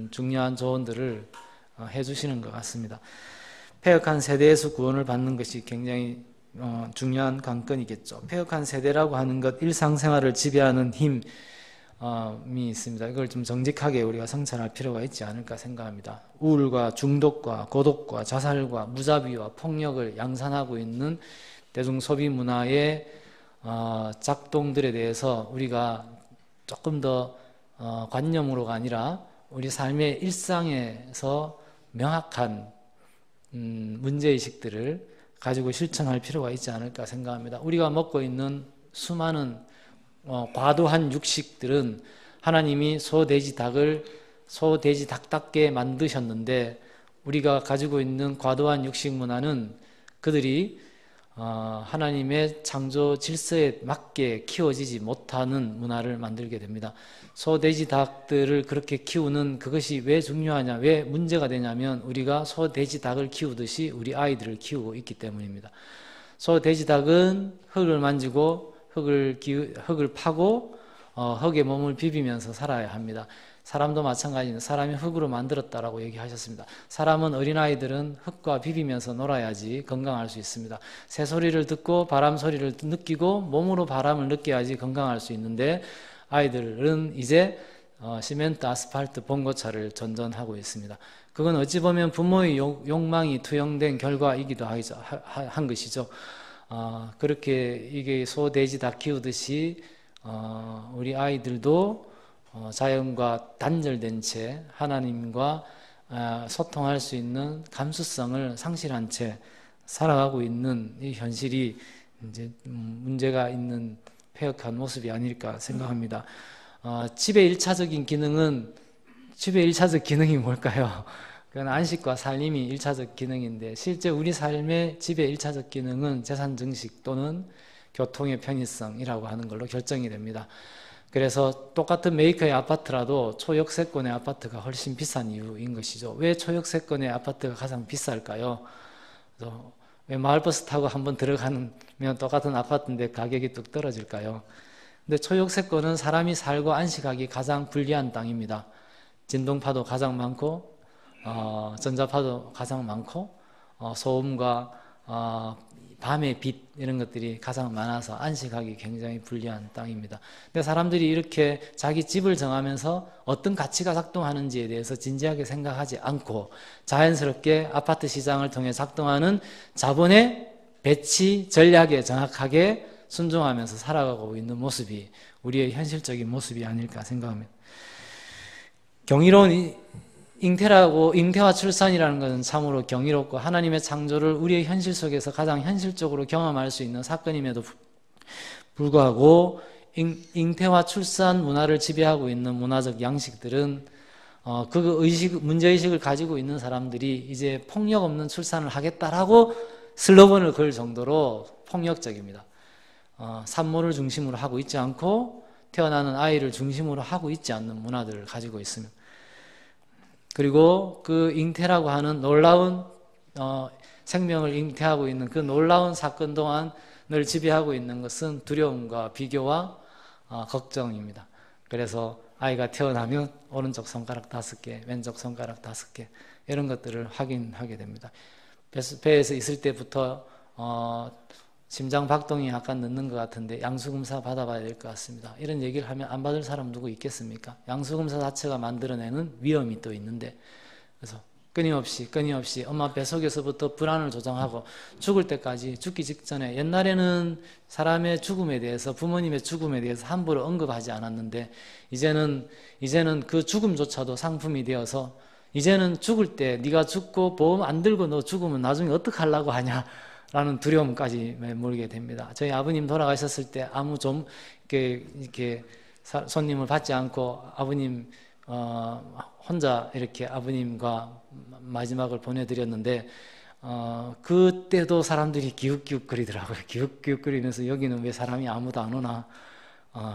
중요한 조언들을 해주시는 것 같습니다. 패역한 세대에서 구원을 받는 것이 굉장히 중요한 관건이겠죠. 패역한 세대라고 하는 것, 일상생활을 지배하는 힘이 있습니다. 이걸 좀 정직하게 우리가 성찰할 필요가 있지 않을까 생각합니다. 우울과 중독과 고독과 자살과 무자비와 폭력을 양산하고 있는 대중소비 문화의 작동들에 대해서 우리가 조금 더 관념으로가 아니라 우리 삶의 일상에서 명확한 문제의식들을 가지고 실천할 필요가 있지 않을까 생각합니다. 우리가 먹고 있는 수많은 과도한 육식들은 하나님이 소돼지 닭답게 만드셨는데, 우리가 가지고 있는 과도한 육식 문화는 그들이 하나님의 창조 질서에 맞게 키워지지 못하는 문화를 만들게 됩니다. 소, 돼지, 닭들을 그렇게 키우는 그것이 왜 중요하냐, 왜 문제가 되냐면 우리가 소, 돼지, 닭을 키우듯이 우리 아이들을 키우고 있기 때문입니다. 소, 돼지, 닭은 흙을 만지고 흙을 파고 흙에 몸을 비비면서 살아야 합니다. 사람도 마찬가지입니다. 사람이 흙으로 만들었다라고 얘기하셨습니다. 사람은, 어린아이들은 흙과 비비면서 놀아야지 건강할 수 있습니다. 새소리를 듣고 바람 소리를 느끼고 몸으로 바람을 느껴야지 건강할 수 있는데, 아이들은 이제 시멘트, 아스팔트, 봉고차를 전전하고 있습니다. 그건 어찌 보면 부모의 욕망이 투영된 결과이기도 한 것이죠. 그렇게 이게 소, 돼지, 닭 키우듯이 우리 아이들도 자연과 단절된 채 하나님과 소통할 수 있는 감수성을 상실한 채 살아가고 있는 이 현실이 이제 문제가 있는 패역한 모습이 아닐까 생각합니다. 집의 1차적 기능이 뭘까요? 그건 안식과 살림이 1차적 기능인데, 실제 우리 삶의 집의 1차적 기능은 재산 증식 또는 교통의 편의성이라고 하는 걸로 결정이 됩니다. 그래서 똑같은 메이커의 아파트라도 초역세권의 아파트가 훨씬 비싼 이유인 것이죠. 왜 초역세권의 아파트가 가장 비쌀까요? 왜 마을버스 타고 한번 들어가면 똑같은 아파트인데 가격이 뚝 떨어질까요? 근데 초역세권은 사람이 살고 안식하기 가장 불리한 땅입니다. 진동파도 가장 많고 전자파도 가장 많고 소음과 밤의 빛 이런 것들이 가장 많아서 안식하기 굉장히 불리한 땅입니다. 근데 사람들이 이렇게 자기 집을 정하면서 어떤 가치가 작동하는지에 대해서 진지하게 생각하지 않고 자연스럽게 아파트 시장을 통해 작동하는 자본의 배치 전략에 정확하게 순종하면서 살아가고 있는 모습이 우리의 현실적인 모습이 아닐까 생각합니다. 경이로운 잉태와 출산이라는 것은 참으로 경이롭고 하나님의 창조를 우리의 현실 속에서 가장 현실적으로 경험할 수 있는 사건임에도 불구하고 잉태와 출산 문화를 지배하고 있는 문화적 양식들은 문제의식을 가지고 있는 사람들이 이제 폭력 없는 출산을 하겠다라고 슬로건을 걸 정도로 폭력적입니다. 산모를 중심으로 하고 있지 않고 태어나는 아이를 중심으로 하고 있지 않는 문화들을 가지고 있습니다. 그리고 그 잉태라고 하는 놀라운 생명을 잉태하고 있는 그 놀라운 사건 동안을 지배하고 있는 것은 두려움과 비교와 걱정입니다. 그래서 아이가 태어나면 오른쪽 손가락 5개, 왼쪽 손가락 5개 이런 것들을 확인하게 됩니다. 배에서 있을 때부터 심장 박동이 약간 늦는 것 같은데 양수검사 받아봐야 될 것 같습니다. 이런 얘기를 하면 안 받을 사람 누구 있겠습니까? 양수검사 자체가 만들어내는 위험이 또 있는데, 그래서 끊임없이 엄마 뱃속에서부터 불안을 조장하고 죽을 때까지, 죽기 직전에, 옛날에는 사람의 죽음에 대해서, 부모님의 죽음에 대해서 함부로 언급하지 않았는데 이제는 그 죽음조차도 상품이 되어서, 이제는 죽을 때 네가 죽고 보험 안 들고 너 죽으면 나중에 어떡하려고 하냐 라는 두려움까지 몰게 됩니다. 저희 아버님 돌아가셨을 때 아무 좀 이렇게 손님을 받지 않고 아버님 혼자 이렇게 아버님과 마지막을 보내드렸는데, 그때도 사람들이 기웃기웃거리더라고요. 기웃기웃거리면서 여기는 왜 사람이 아무도 안 오나,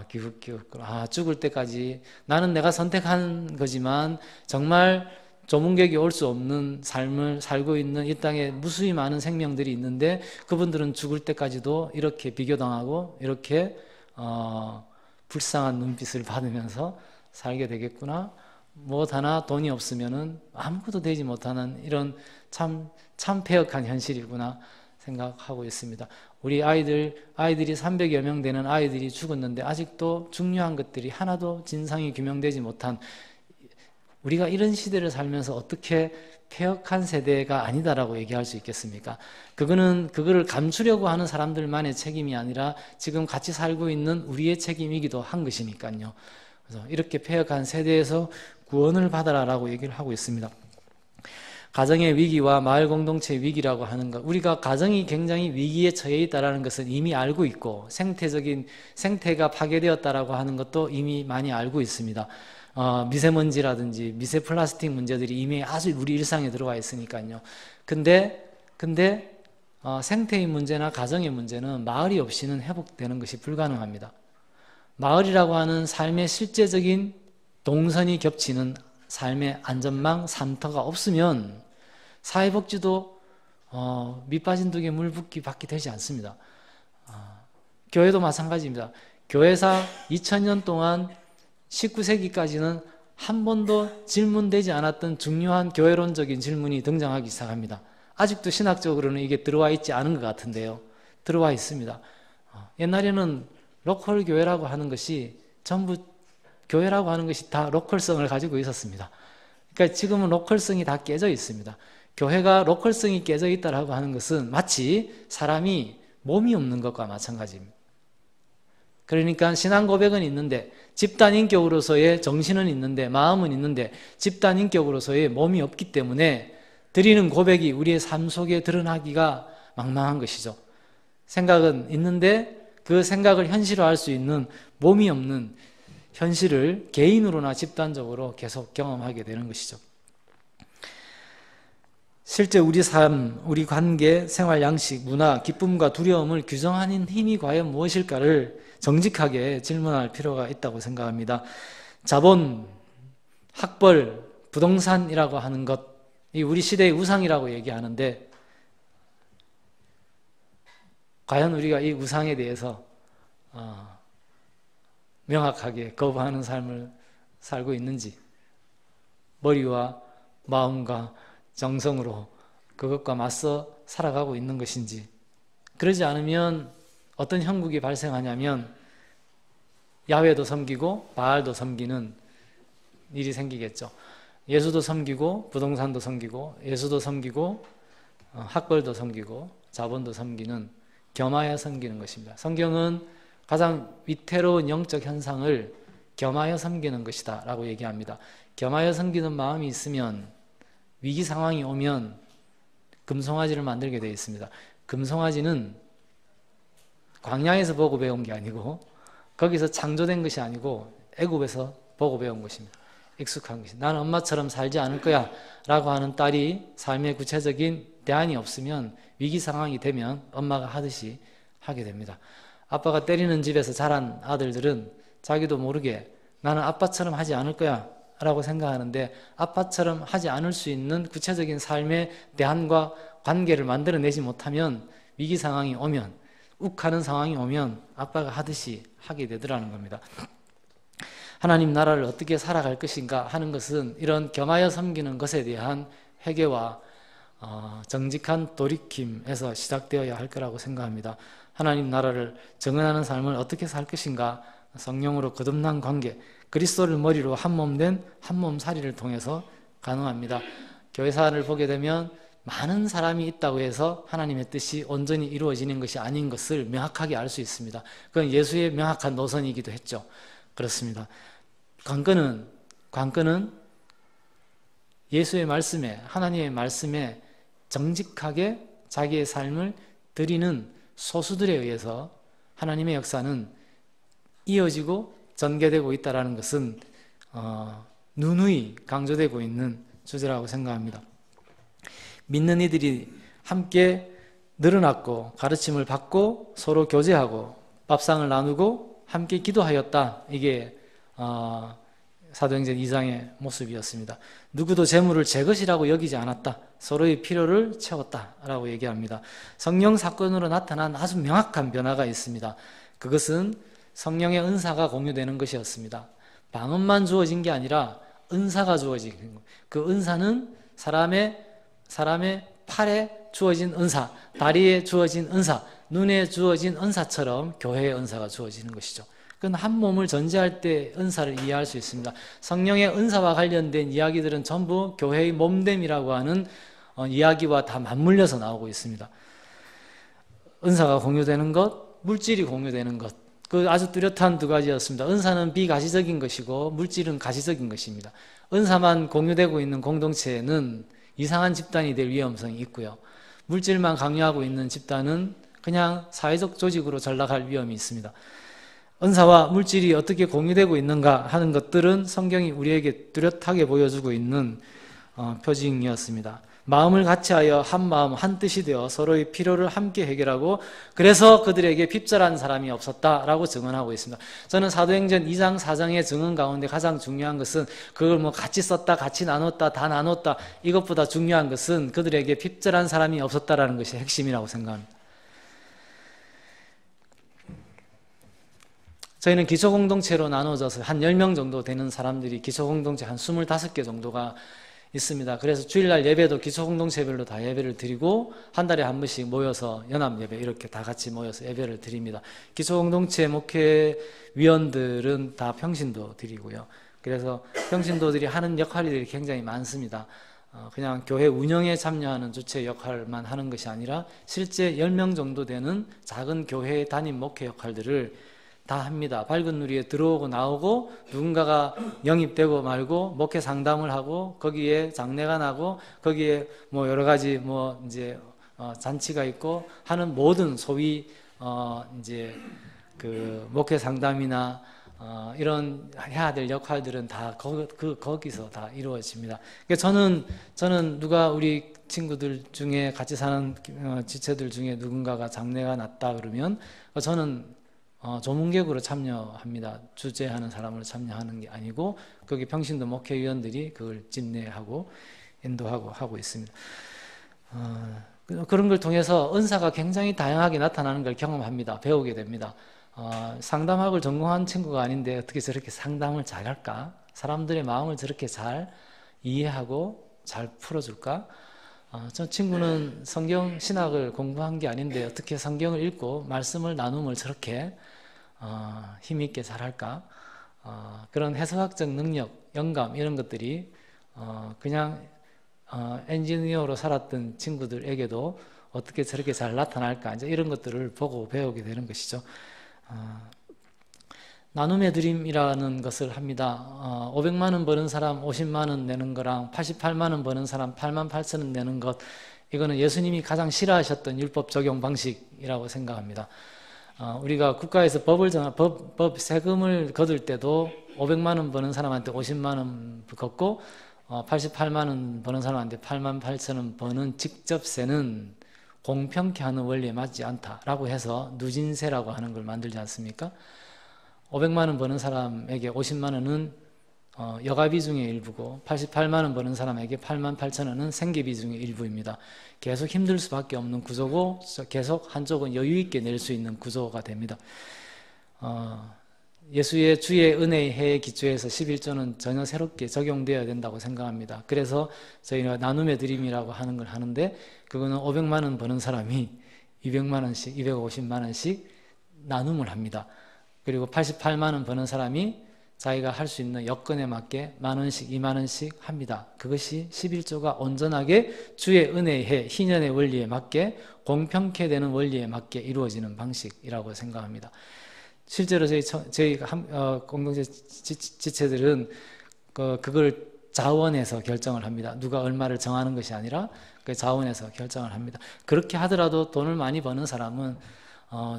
기웃기웃. 죽을 때까지 나는 내가 선택한 거지만 정말 조문객이 올 수 없는 삶을 살고 있는 이 땅에 무수히 많은 생명들이 있는데 그분들은 죽을 때까지도 이렇게 비교당하고 이렇게 불쌍한 눈빛을 받으면서 살게 되겠구나. 무엇 하나 돈이 없으면은 아무것도 되지 못하는 이런 참 폐역한 현실이구나 생각하고 있습니다. 우리 아이들이 300여 명 되는 아이들이 죽었는데 아직도 중요한 것들이 하나도 진상이 규명되지 못한, 우리가 이런 시대를 살면서 어떻게 폐역한 세대가 아니다라고 얘기할 수 있겠습니까? 그거를 감추려고 하는 사람들만의 책임이 아니라 지금 같이 살고 있는 우리의 책임이기도 한 것이니까요. 그래서 이렇게 폐역한 세대에서 구원을 받아라라고 얘기를 하고 있습니다. 가정의 위기와 마을 공동체의 위기라고 하는 것, 우리가 가정이 굉장히 위기에 처해 있다는 것은 이미 알고 있고, 생태가 파괴되었다라고 하는 것도 이미 많이 알고 있습니다. 미세먼지라든지 미세 플라스틱 문제들이 이미 아주 우리 일상에 들어와 있으니까요. 근데 생태의 문제나 가정의 문제는 마을이 없이는 회복되는 것이 불가능합니다. 마을이라고 하는 삶의 실제적인 동선이 겹치는 삶의 안전망, 삶터가 없으면 사회복지도 밑 빠진 독에 물 붓기 밖에 되지 않습니다. 교회도 마찬가지입니다. 교회사 2000년 동안 19세기까지는 한 번도 질문되지 않았던 중요한 교회론적인 질문이 등장하기 시작합니다. 아직도 신학적으로는 이게 들어와 있지 않은 것 같은데요. 들어와 있습니다. 옛날에는 로컬 교회라고 하는 것이 전부 교회라고 하는 것이 다 로컬성을 가지고 있었습니다. 그러니까 지금은 로컬성이 다 깨져 있습니다. 교회가 로컬성이 깨져 있다라고 하는 것은 마치 사람이 몸이 없는 것과 마찬가지입니다. 그러니까 신앙 고백은 있는데 집단인격으로서의 정신은 있는데 마음은 있는데 집단인격으로서의 몸이 없기 때문에 드리는 고백이 우리의 삶 속에 드러나기가 망망한 것이죠. 생각은 있는데 그 생각을 현실화할 수 있는 몸이 없는 현실을 개인으로나 집단적으로 계속 경험하게 되는 것이죠. 실제 우리 삶, 우리 관계, 생활 양식, 문화, 기쁨과 두려움을 규정하는 힘이 과연 무엇일까를 정직하게 질문할 필요가 있다고 생각합니다. 자본, 학벌, 부동산이라고 하는 것, 이 우리 시대의 우상이라고 얘기하는데 과연 우리가 이 우상에 대해서 명확하게 거부하는 삶을 살고 있는지, 머리와 마음과 정성으로 그것과 맞서 살아가고 있는 것인지, 그러지 않으면 어떤 형국이 발생하냐면 야훼도 섬기고 바알도 섬기는 일이 생기겠죠. 예수도 섬기고 부동산도 섬기고 예수도 섬기고 학벌도 섬기고 자본도 섬기는, 겸하여 섬기는 것입니다. 성경은 가장 위태로운 영적 현상을 겸하여 섬기는 것이다 라고 얘기합니다. 겸하여 섬기는 마음이 있으면 위기 상황이 오면 금송아지를 만들게 되어 있습니다. 금송아지는 광야에서 보고 배운 게 아니고 거기서 창조된 것이 아니고 애굽에서 보고 배운 것입니다. 익숙한 것이. 나는 엄마처럼 살지 않을 거야 라고 하는 딸이 삶의 구체적인 대안이 없으면 위기 상황이 되면 엄마가 하듯이 하게 됩니다. 아빠가 때리는 집에서 자란 아들들은 자기도 모르게 나는 아빠처럼 하지 않을 거야 라고 생각하는데 아빠처럼 하지 않을 수 있는 구체적인 삶의 대안과 관계를 만들어내지 못하면 위기 상황이 오면 욱하는 상황이 오면 아빠가 하듯이 하게 되더라는 겁니다. 하나님 나라를 어떻게 살아갈 것인가 하는 것은 이런 겸하여 섬기는 것에 대한 회개와 정직한 돌이킴에서 시작되어야 할 거라고 생각합니다. 하나님 나라를 정언하는 삶을 어떻게 살 것인가, 성령으로 거듭난 관계, 그리스도를 머리로 한몸 된 한몸살이를 통해서 가능합니다. 교회사를 보게 되면 많은 사람이 있다고 해서 하나님의 뜻이 온전히 이루어지는 것이 아닌 것을 명확하게 알 수 있습니다. 그건 예수의 명확한 노선이기도 했죠. 그렇습니다. 관건은 예수의 말씀에, 하나님의 말씀에 정직하게 자기의 삶을 드리는 소수들에 의해서 하나님의 역사는 이어지고 전개되고 있다는 것은 누누이 강조되고 있는 주제라고 생각합니다. 믿는 이들이 함께 늘어났고 가르침을 받고 서로 교제하고 밥상을 나누고 함께 기도하였다. 이게 사도행전 2장의 모습이었습니다. 누구도 재물을 제 것이라고 여기지 않았다. 서로의 필요를 채웠다라고 얘기합니다. 성령 사건으로 나타난 아주 명확한 변화가 있습니다. 그것은 성령의 은사가 공유되는 것이었습니다. 방언만 주어진 게 아니라 은사가 주어진 거예요. 그 은사는 사람의 팔에 주어진 은사, 다리에 주어진 은사, 눈에 주어진 은사처럼 교회의 은사가 주어지는 것이죠. 그건 한 몸을 전제할 때 은사를 이해할 수 있습니다. 성령의 은사와 관련된 이야기들은 전부 교회의 몸됨이라고 하는 이야기와 다 맞물려서 나오고 있습니다. 은사가 공유되는 것, 물질이 공유되는 것, 그 아주 뚜렷한 두 가지였습니다. 은사는 비가시적인 것이고 물질은 가시적인 것입니다. 은사만 공유되고 있는 공동체에는 이상한 집단이 될 위험성이 있고요. 물질만 강요하고 있는 집단은 그냥 사회적 조직으로 전락할 위험이 있습니다. 은사와 물질이 어떻게 공유되고 있는가 하는 것들은 성경이 우리에게 뚜렷하게 보여주고 있는 표징이었습니다. 마음을 같이하여 한 마음 한 뜻이 되어 서로의 필요를 함께 해결하고 그래서 그들에게 핍절한 사람이 없었다라고 증언하고 있습니다. 저는 사도행전 2장 4장의 증언 가운데 가장 중요한 것은 그걸 같이 썼다, 같이 나눴다, 다 나눴다, 이것보다 중요한 것은 그들에게 핍절한 사람이 없었다라는 것이 핵심이라고 생각합니다. 저희는 기초공동체로 나눠져서 한 10명 정도 되는 사람들이 기초공동체 한 25개 정도가 있습니다. 그래서 주일날 예배도 기초공동체별로 다 예배를 드리고 한 달에 한 번씩 모여서 연합예배 이렇게 다 같이 모여서 예배를 드립니다. 기초공동체 목회위원들은 다 평신도 드리고요. 그래서 평신도들이 하는 역할들이 굉장히 많습니다. 그냥 교회 운영에 참여하는 주체 역할만 하는 것이 아니라 실제 10명 정도 되는 작은 교회 담임 목회 역할들을 다 합니다. 밝은 누리에 들어오고 나오고 누군가가 영입되고 말고 목회 상담을 하고 거기에 장례가 나고 거기에 여러 가지 이제 잔치가 있고 하는 모든 소위 이제 그 목회 상담이나 이런 해야 될 역할들은 다 거기서 다 이루어집니다. 그러니까 저는 누가 우리 친구들 중에 같이 사는 지체들 중에 누군가가 장례가 났다 그러면 저는 조문객으로 참여합니다. 주재하는 사람으로 참여하는 게 아니고 거기 평신도 목회위원들이 그걸 집례하고 인도하고 하고 있습니다. 그런 걸 통해서 은사가 굉장히 다양하게 나타나는 걸 경험합니다. 배우게 됩니다. 상담학을 전공한 친구가 아닌데 어떻게 저렇게 상담을 잘할까? 사람들의 마음을 저렇게 잘 이해하고 잘 풀어줄까? 저 친구는 성경 신학을 공부한 게 아닌데 어떻게 성경을 읽고 말씀을 나눔을 저렇게 힘있게 잘할까? 그런 해석학적 능력, 영감 이런 것들이 그냥 엔지니어로 살았던 친구들에게도 어떻게 저렇게 잘 나타날까? 이제 이런 것들을 보고 배우게 되는 것이죠. 나눔의 드림이라는 것을 합니다. 500만 원 버는 사람 50만 원 내는 거랑 88만 원 버는 사람 8만 8천 원 내는 것, 이거는 예수님이 가장 싫어하셨던 율법 적용 방식이라고 생각합니다. 우리가 국가에서 법 세금을 거둘 때도 500만 원 버는 사람한테 50만 원 걷고 88만 원 버는 사람한테 8만 8천 원 버는 직접세는 공평케 하는 원리에 맞지 않다라고 해서 누진세라고 하는 걸 만들지 않습니까? 500만 원 버는 사람에게 50만 원은 여가비 중의 일부고 88만 원 버는 사람에게 8만 8천 원은 생계비 중의 일부입니다. 계속 힘들 수밖에 없는 구조고 계속 한쪽은 여유 있게 낼 수 있는 구조가 됩니다. 예수의 주의 은혜의 해에 기초해서 11조는 전혀 새롭게 적용되어야 된다고 생각합니다. 그래서 저희가 나눔의 드림이라고 하는 걸 하는데 그거는 500만 원 버는 사람이 200만 원씩, 250만 원씩 나눔을 합니다. 그리고 88만 원 버는 사람이 자기가 할 수 있는 여건에 맞게 만 원씩, 2만 원씩 합니다. 그것이 11조가 온전하게 주의 은혜의 해, 희년의 원리에 맞게 공평케 되는 원리에 맞게 이루어지는 방식이라고 생각합니다. 실제로 저희 공동체 지체들은 그걸 자원에서 결정을 합니다. 누가 얼마를 정하는 것이 아니라 그 자원에서 결정을 합니다. 그렇게 하더라도 돈을 많이 버는 사람은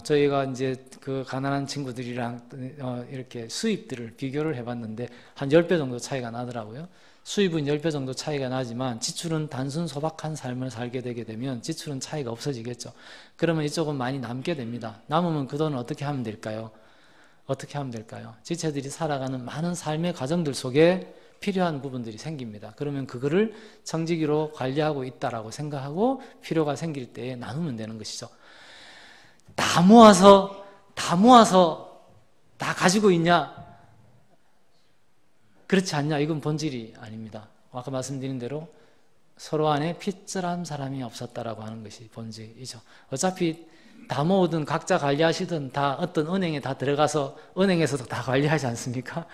저희가 이제 그 가난한 친구들이랑 이렇게 수입들을 비교를 해봤는데 한 10배 정도 차이가 나더라고요. 수입은 10배 정도 차이가 나지만 지출은 단순 소박한 삶을 살게 되게 되면 지출은 차이가 없어지겠죠. 그러면 이쪽은 많이 남게 됩니다. 남으면 그 돈을 어떻게 하면 될까요? 어떻게 하면 될까요? 지체들이 살아가는 많은 삶의 과정들 속에 필요한 부분들이 생깁니다. 그러면 그거를 청지기로 관리하고 있다라고 생각하고 필요가 생길 때에 나누면 되는 것이죠. 다 모아서 다 가지고 있냐? 그렇지 않냐? 이건 본질이 아닙니다. 아까 말씀드린 대로 서로 안에 핏절한 사람이 없었다라고 하는 것이 본질이죠. 어차피 다 모으든 각자 관리하시든 다 어떤 은행에 다 들어가서 은행에서도 다 관리하지 않습니까?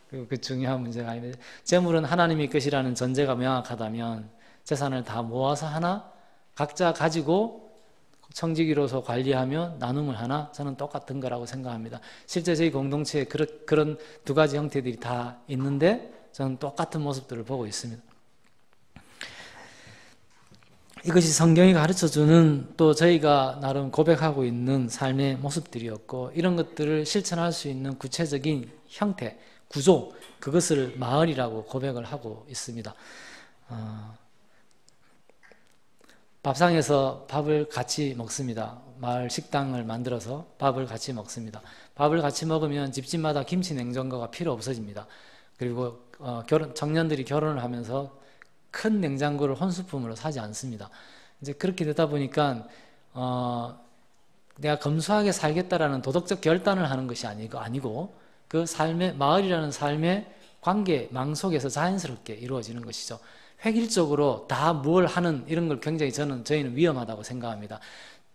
그 중요한 문제가 아닙니다. 재물은 하나님의 것이라는 전제가 명확하다면 재산을 다 모아서 하나 각자 가지고 청지기로서 관리하며 나눔을 하나 저는 똑같은 거라고 생각합니다. 실제 저희 공동체에 그런 두 가지 형태들이 다 있는데 저는 똑같은 모습들을 보고 있습니다. 이것이 성경이 가르쳐주는 또 저희가 나름 고백하고 있는 삶의 모습들이었고 이런 것들을 실천할 수 있는 구체적인 형태, 구조, 그것을 마을이라고 고백을 하고 있습니다. 밥상에서 밥을 같이 먹습니다. 마을 식당을 만들어서 밥을 같이 먹습니다. 밥을 같이 먹으면 집집마다 김치 냉장고가 필요 없어집니다. 그리고 청년들이 결혼을 하면서 큰 냉장고를 혼수품으로 사지 않습니다. 이제 그렇게 되다 보니까 내가 검소하게 살겠다라는 도덕적 결단을 하는 것이 아니고 그 삶의 마을이라는 삶의 관계망 속에서 자연스럽게 이루어지는 것이죠. 획일적으로 다 뭘 하는 이런 걸 굉장히 저희는 위험하다고 생각합니다.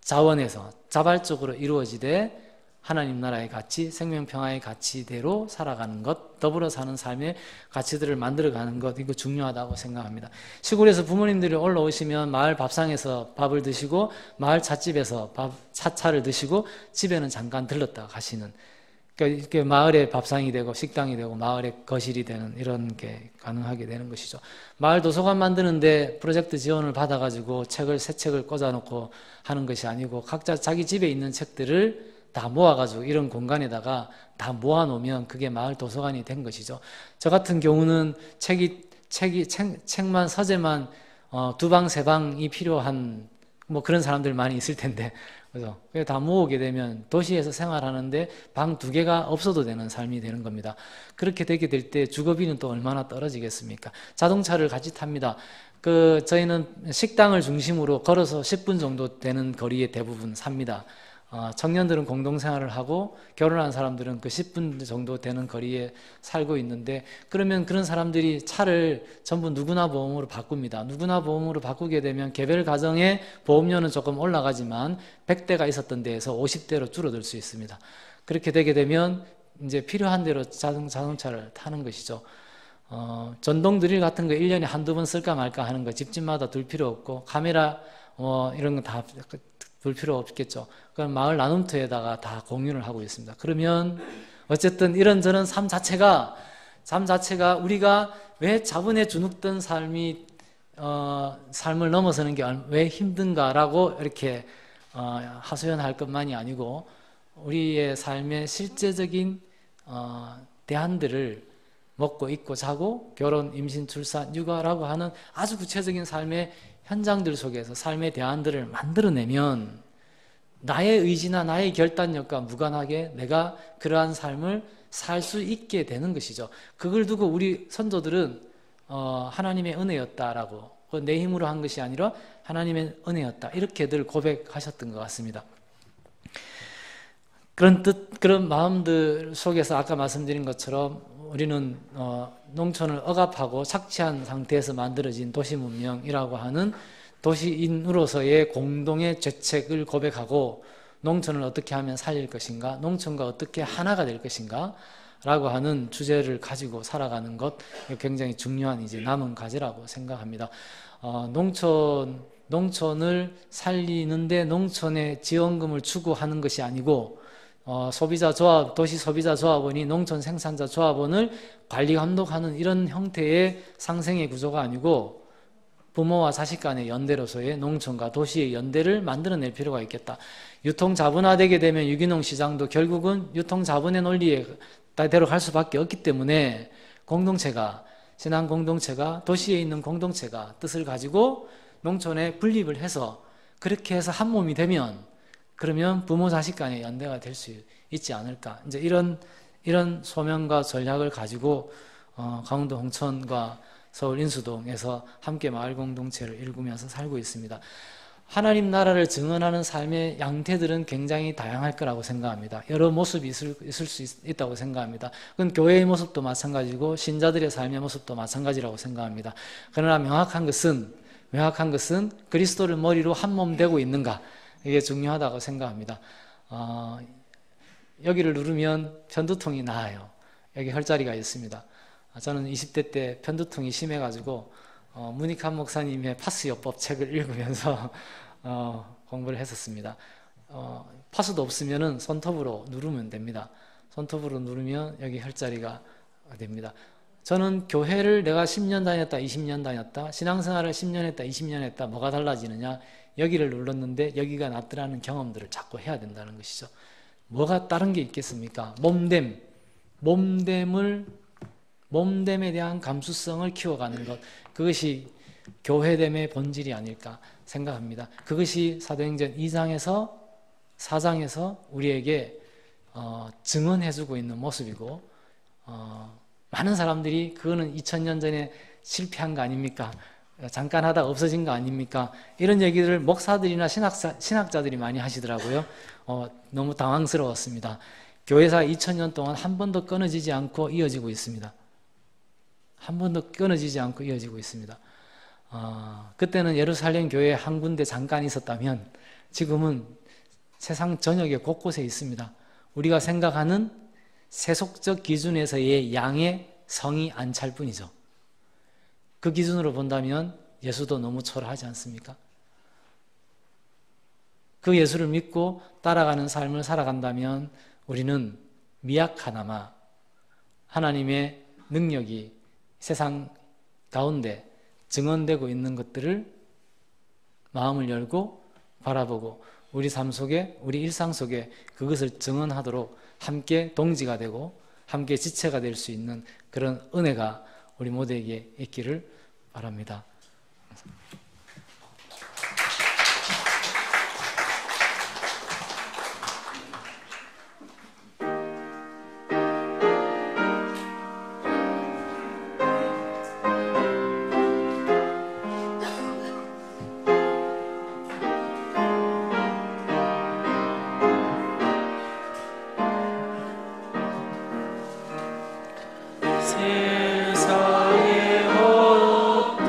자원에서 자발적으로 이루어지되 하나님 나라의 가치, 생명평화의 가치대로 살아가는 것, 더불어 사는 삶의 가치들을 만들어가는 것, 이거 중요하다고 생각합니다. 시골에서 부모님들이 올라오시면 마을 밥상에서 밥을 드시고 마을 찻집에서 차를 드시고 집에는 잠깐 들렀다 가시는, 그러니까 이렇게 마을의 밥상이 되고 식당이 되고 마을의 거실이 되는 이런 게 가능하게 되는 것이죠. 마을 도서관 만드는데 프로젝트 지원을 받아가지고 새 책을 꽂아놓고 하는 것이 아니고 각자 자기 집에 있는 책들을 다 모아가지고 이런 공간에다가 다 모아놓으면 그게 마을 도서관이 된 것이죠. 저 같은 경우는 책만, 서재만 2방, 3방이 필요한 뭐 그런 사람들 많이 있을 텐데, 그죠? 다 모으게 되면 도시에서 생활하는데 방 2개가 없어도 되는 삶이 되는 겁니다. 그렇게 되게 될 때 주거비는 또 얼마나 떨어지겠습니까? 자동차를 같이 탑니다. 저희는 식당을 중심으로 걸어서 10분 정도 되는 거리에 대부분 삽니다. 청년들은 공동생활을 하고 결혼한 사람들은 그 10분 정도 되는 거리에 살고 있는데, 그러면 그런 사람들이 차를 전부 누구나 보험으로 바꿉니다. 누구나 보험으로 바꾸게 되면 개별 가정의 보험료는 조금 올라가지만 100대가 있었던 데에서 50대로 줄어들 수 있습니다. 그렇게 되게 되면 이제 필요한 대로 자동차를 타는 것이죠. 전동 드릴 같은 거 1년에 한두 번 쓸까 말까 하는 거 집집마다 둘 필요 없고, 카메라 이런 거 다 볼 필요 없겠죠. 그럼 마을 나눔터에다가 다 공유를 하고 있습니다. 그러면 어쨌든 이런저런 삶 자체가 우리가 왜 자본에 주눅든 삶을 넘어서는 게 왜 힘든가라고 이렇게 하소연할 것만이 아니고 우리의 삶의 실제적인 대안들을 먹고 입고 자고 결혼, 임신, 출산, 육아라고 하는 아주 구체적인 삶의 현장들 속에서 삶의 대안들을 만들어내면 나의 의지나 나의 결단력과 무관하게 내가 그러한 삶을 살 수 있게 되는 것이죠. 그걸 두고 우리 선조들은 하나님의 은혜였다라고, 내 힘으로 한 것이 아니라 하나님의 은혜였다, 이렇게들 고백하셨던 것 같습니다. 그런 뜻, 그런 마음들 속에서 아까 말씀드린 것처럼 우리는 농촌을 억압하고 착취한 상태에서 만들어진 도시문명이라고 하는 도시인으로서의 공동의 죄책을 고백하고, 농촌을 어떻게 하면 살릴 것인가, 농촌과 어떻게 하나가 될 것인가 라고 하는 주제를 가지고 살아가는 것, 굉장히 중요한 이제 남은 과제라고 생각합니다. 농촌을 살리는데 농촌에 지원금을 추구하는 것이 아니고, 소비자조합, 도시소비자조합원이 농촌 생산자 조합원을 관리 감독하는 이런 형태의 상생의 구조가 아니고, 부모와 자식 간의 연대로서의 농촌과 도시의 연대를 만들어낼 필요가 있겠다. 유통자본화되게 되면 유기농 시장도 결국은 유통자본의 논리에 대로 갈 수밖에 없기 때문에, 공동체가, 신앙 공동체가, 도시에 있는 공동체가 뜻을 가지고 농촌에 분립을 해서 그렇게 해서 한 몸이 되면, 그러면 부모 자식 간의 연대가 될 수 있지 않을까. 이제 이런 소명과 전략을 가지고 강원도 홍천과 서울 인수동에서 함께 마을 공동체를 일구면서 살고 있습니다. 하나님 나라를 증언하는 삶의 양태들은 굉장히 다양할 거라고 생각합니다. 여러 모습이 있을 수 있다고 생각합니다. 그건 교회의 모습도 마찬가지고 신자들의 삶의 모습도 마찬가지라고 생각합니다. 그러나 명확한 것은 그리스도를 머리로 한 몸 되고 있는가, 이게 중요하다고 생각합니다. 여기를 누르면 편두통이 나아요. 여기 혈자리가 있습니다. 저는 20대 때 편두통이 심해가지고 문익환 목사님의 파스요법 책을 읽으면서 공부를 했었습니다. 파스도 없으면 손톱으로 누르면 됩니다. 손톱으로 누르면 여기 혈자리가 됩니다. 저는 교회를 내가 10년 다녔다, 20년 다녔다, 신앙생활을 10년 했다, 20년 했다, 뭐가 달라지느냐, 여기를 눌렀는데 여기가 낫더라는 경험들을 자꾸 해야 된다는 것이죠. 뭐가 다른 게 있겠습니까? 몸됨에 대한 감수성을 키워가는 것, 그것이 교회됨의 본질이 아닐까 생각합니다. 그것이 사도행전 2장에서 4장에서 우리에게 증언해주고 있는 모습이고, 많은 사람들이 그거는 2000년 전에 실패한 거 아닙니까? 잠깐 하다 없어진 거 아닙니까? 이런 얘기를 목사들이나 신학자들이 많이 하시더라고요. 너무 당황스러웠습니다. 교회사 2000년 동안 한 번도 끊어지지 않고 이어지고 있습니다. 한 번도 끊어지지 않고 이어지고 있습니다. 그때는 예루살렘 교회에 한 군데 잠깐 있었다면 지금은 세상 전역에 곳곳에 있습니다. 우리가 생각하는 세속적 기준에서의 양의 성이 안 찰 뿐이죠. 그 기준으로 본다면 예수도 너무 초라하지 않습니까? 그 예수를 믿고 따라가는 삶을 살아간다면 우리는 미약하나마 하나님의 능력이 세상 가운데 증언되고 있는 것들을 마음을 열고 바라보고 우리 삶 속에, 우리 일상 속에 그것을 증언하도록 함께 동지가 되고 함께 지체가 될 수 있는 그런 은혜가 우리 모두에게 있기를 바랍니다. 세상의 어떤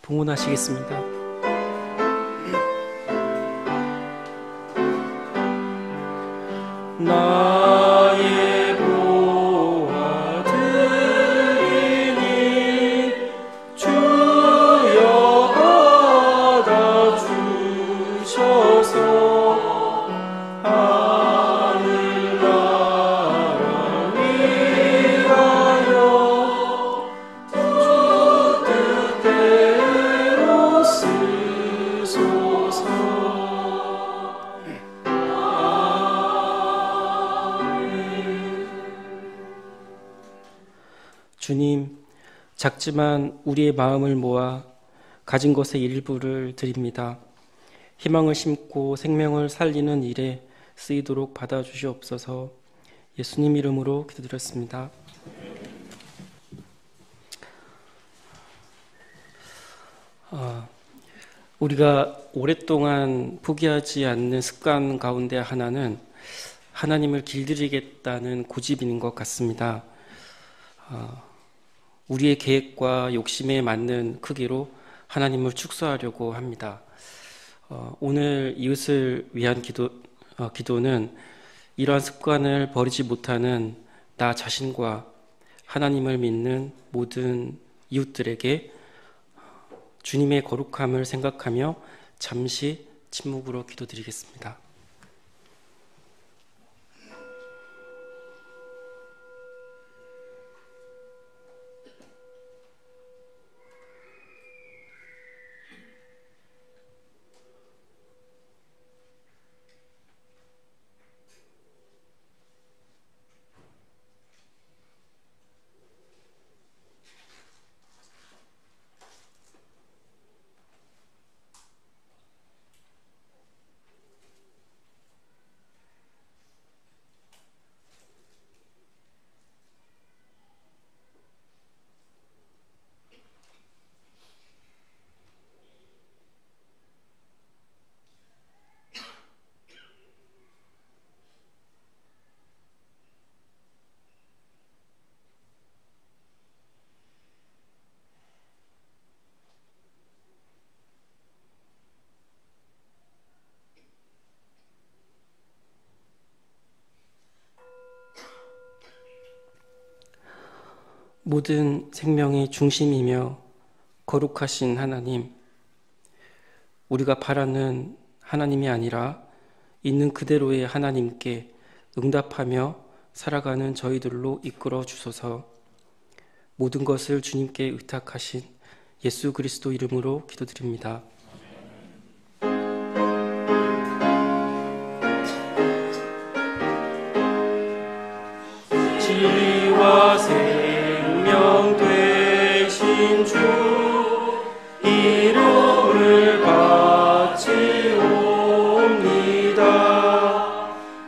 봉헌하시겠습니다. 나의 보화 드리니 주여 받아주셔서 하늘나라 위하여 주 뜻대로 쓰소서. 주님, 작지만 우리의 마음을 모아 가진 것의 일부를 드립니다. 희망을 심고 생명을 살리는 일에 쓰이도록 받아주시옵소서. 예수님 이름으로 기도드렸습니다. 우리가 오랫동안 포기하지 않는 습관 가운데 하나는 하나님을 길들이겠다는 고집인 것 같습니다. 우리의 계획과 욕심에 맞는 크기로 하나님을 축소하려고 합니다. 오늘 이웃을 위한 기도는 이러한 습관을 버리지 못하는 나 자신과 하나님을 믿는 모든 이웃들에게 주님의 거룩함을 생각하며 잠시 침묵으로 기도드리겠습니다. 모든 생명의 중심이며 거룩하신 하나님, 우리가 바라는 하나님이 아니라 있는 그대로의 하나님께 응답하며 살아가는 저희들로 이끌어 주소서. 모든 것을 주님께 의탁하신 예수 그리스도 이름으로 기도드립니다. 진리와 생명 되신 주 이름을 바치옵니다.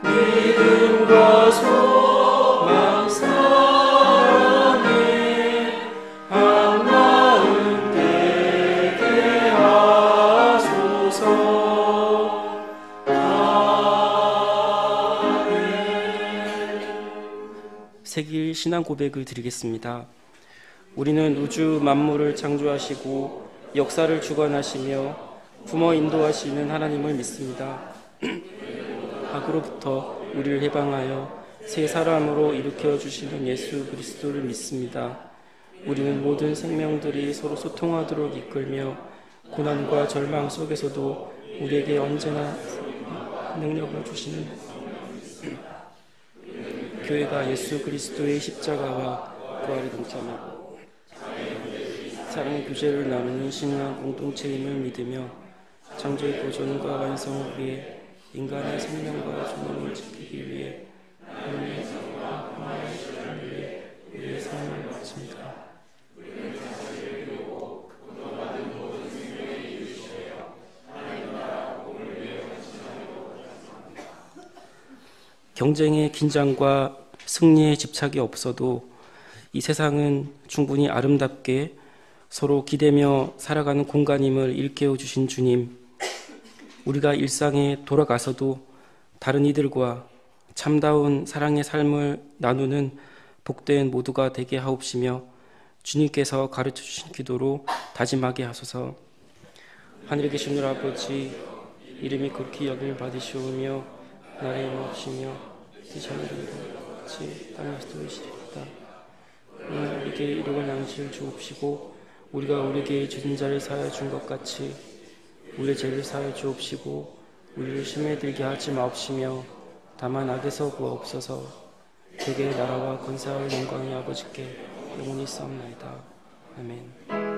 믿음과 소망 사랑에 한 마음 되게 하소서. 새길 신앙 고백을 드리겠습니다. 우리는 우주 만물을 창조하시고 역사를 주관하시며 품어 인도하시는 하나님을 믿습니다. 악으로부터 우리를 해방하여 새 사람으로 일으켜 주시는 예수 그리스도를 믿습니다. 우리는 모든 생명들이 서로 소통하도록 이끌며 고난과 절망 속에서도 우리에게 언제나 능력을 주시는 교회가 예수 그리스도의 십자가와 부활에 동참하고 사랑의 교제를 나누는 신앙 공동체임을 믿으며 창조의 보존과 완성을 위해 인간의 생명과 존엄을 지키기 위해 하나님의 우리의 삶을 바칩니다. 경쟁의 긴장과 승리의 집착이 없어도 이 세상은 충분히 아름답게 서로 기대며 살아가는 공간임을 일깨워 주신 주님, 우리가 일상에 돌아가서도 다른 이들과 참다운 사랑의 삶을 나누는 복된 모두가 되게 하옵시며 주님께서 가르쳐 주신 기도로 다짐하게 하소서. 하늘에 계신 우리 아버지, 이름이 거룩히 여김을 받으시오며 나라의 임하시며 뜻이 하늘에 같이 땅에서도 이루시리이다. 오늘 우리에게 이룩을 양식을 주옵시고 우리가 우리에게 죄진 자를 사하여 준 것 같이 우리의 죄를 사하여 주옵시고 우리를 시험에 들게 하지 마옵시며 다만 악에서 구하옵소서. 그의 나라와 권세와 영광이 아버지께 영원히 있사옵나이다. 아멘.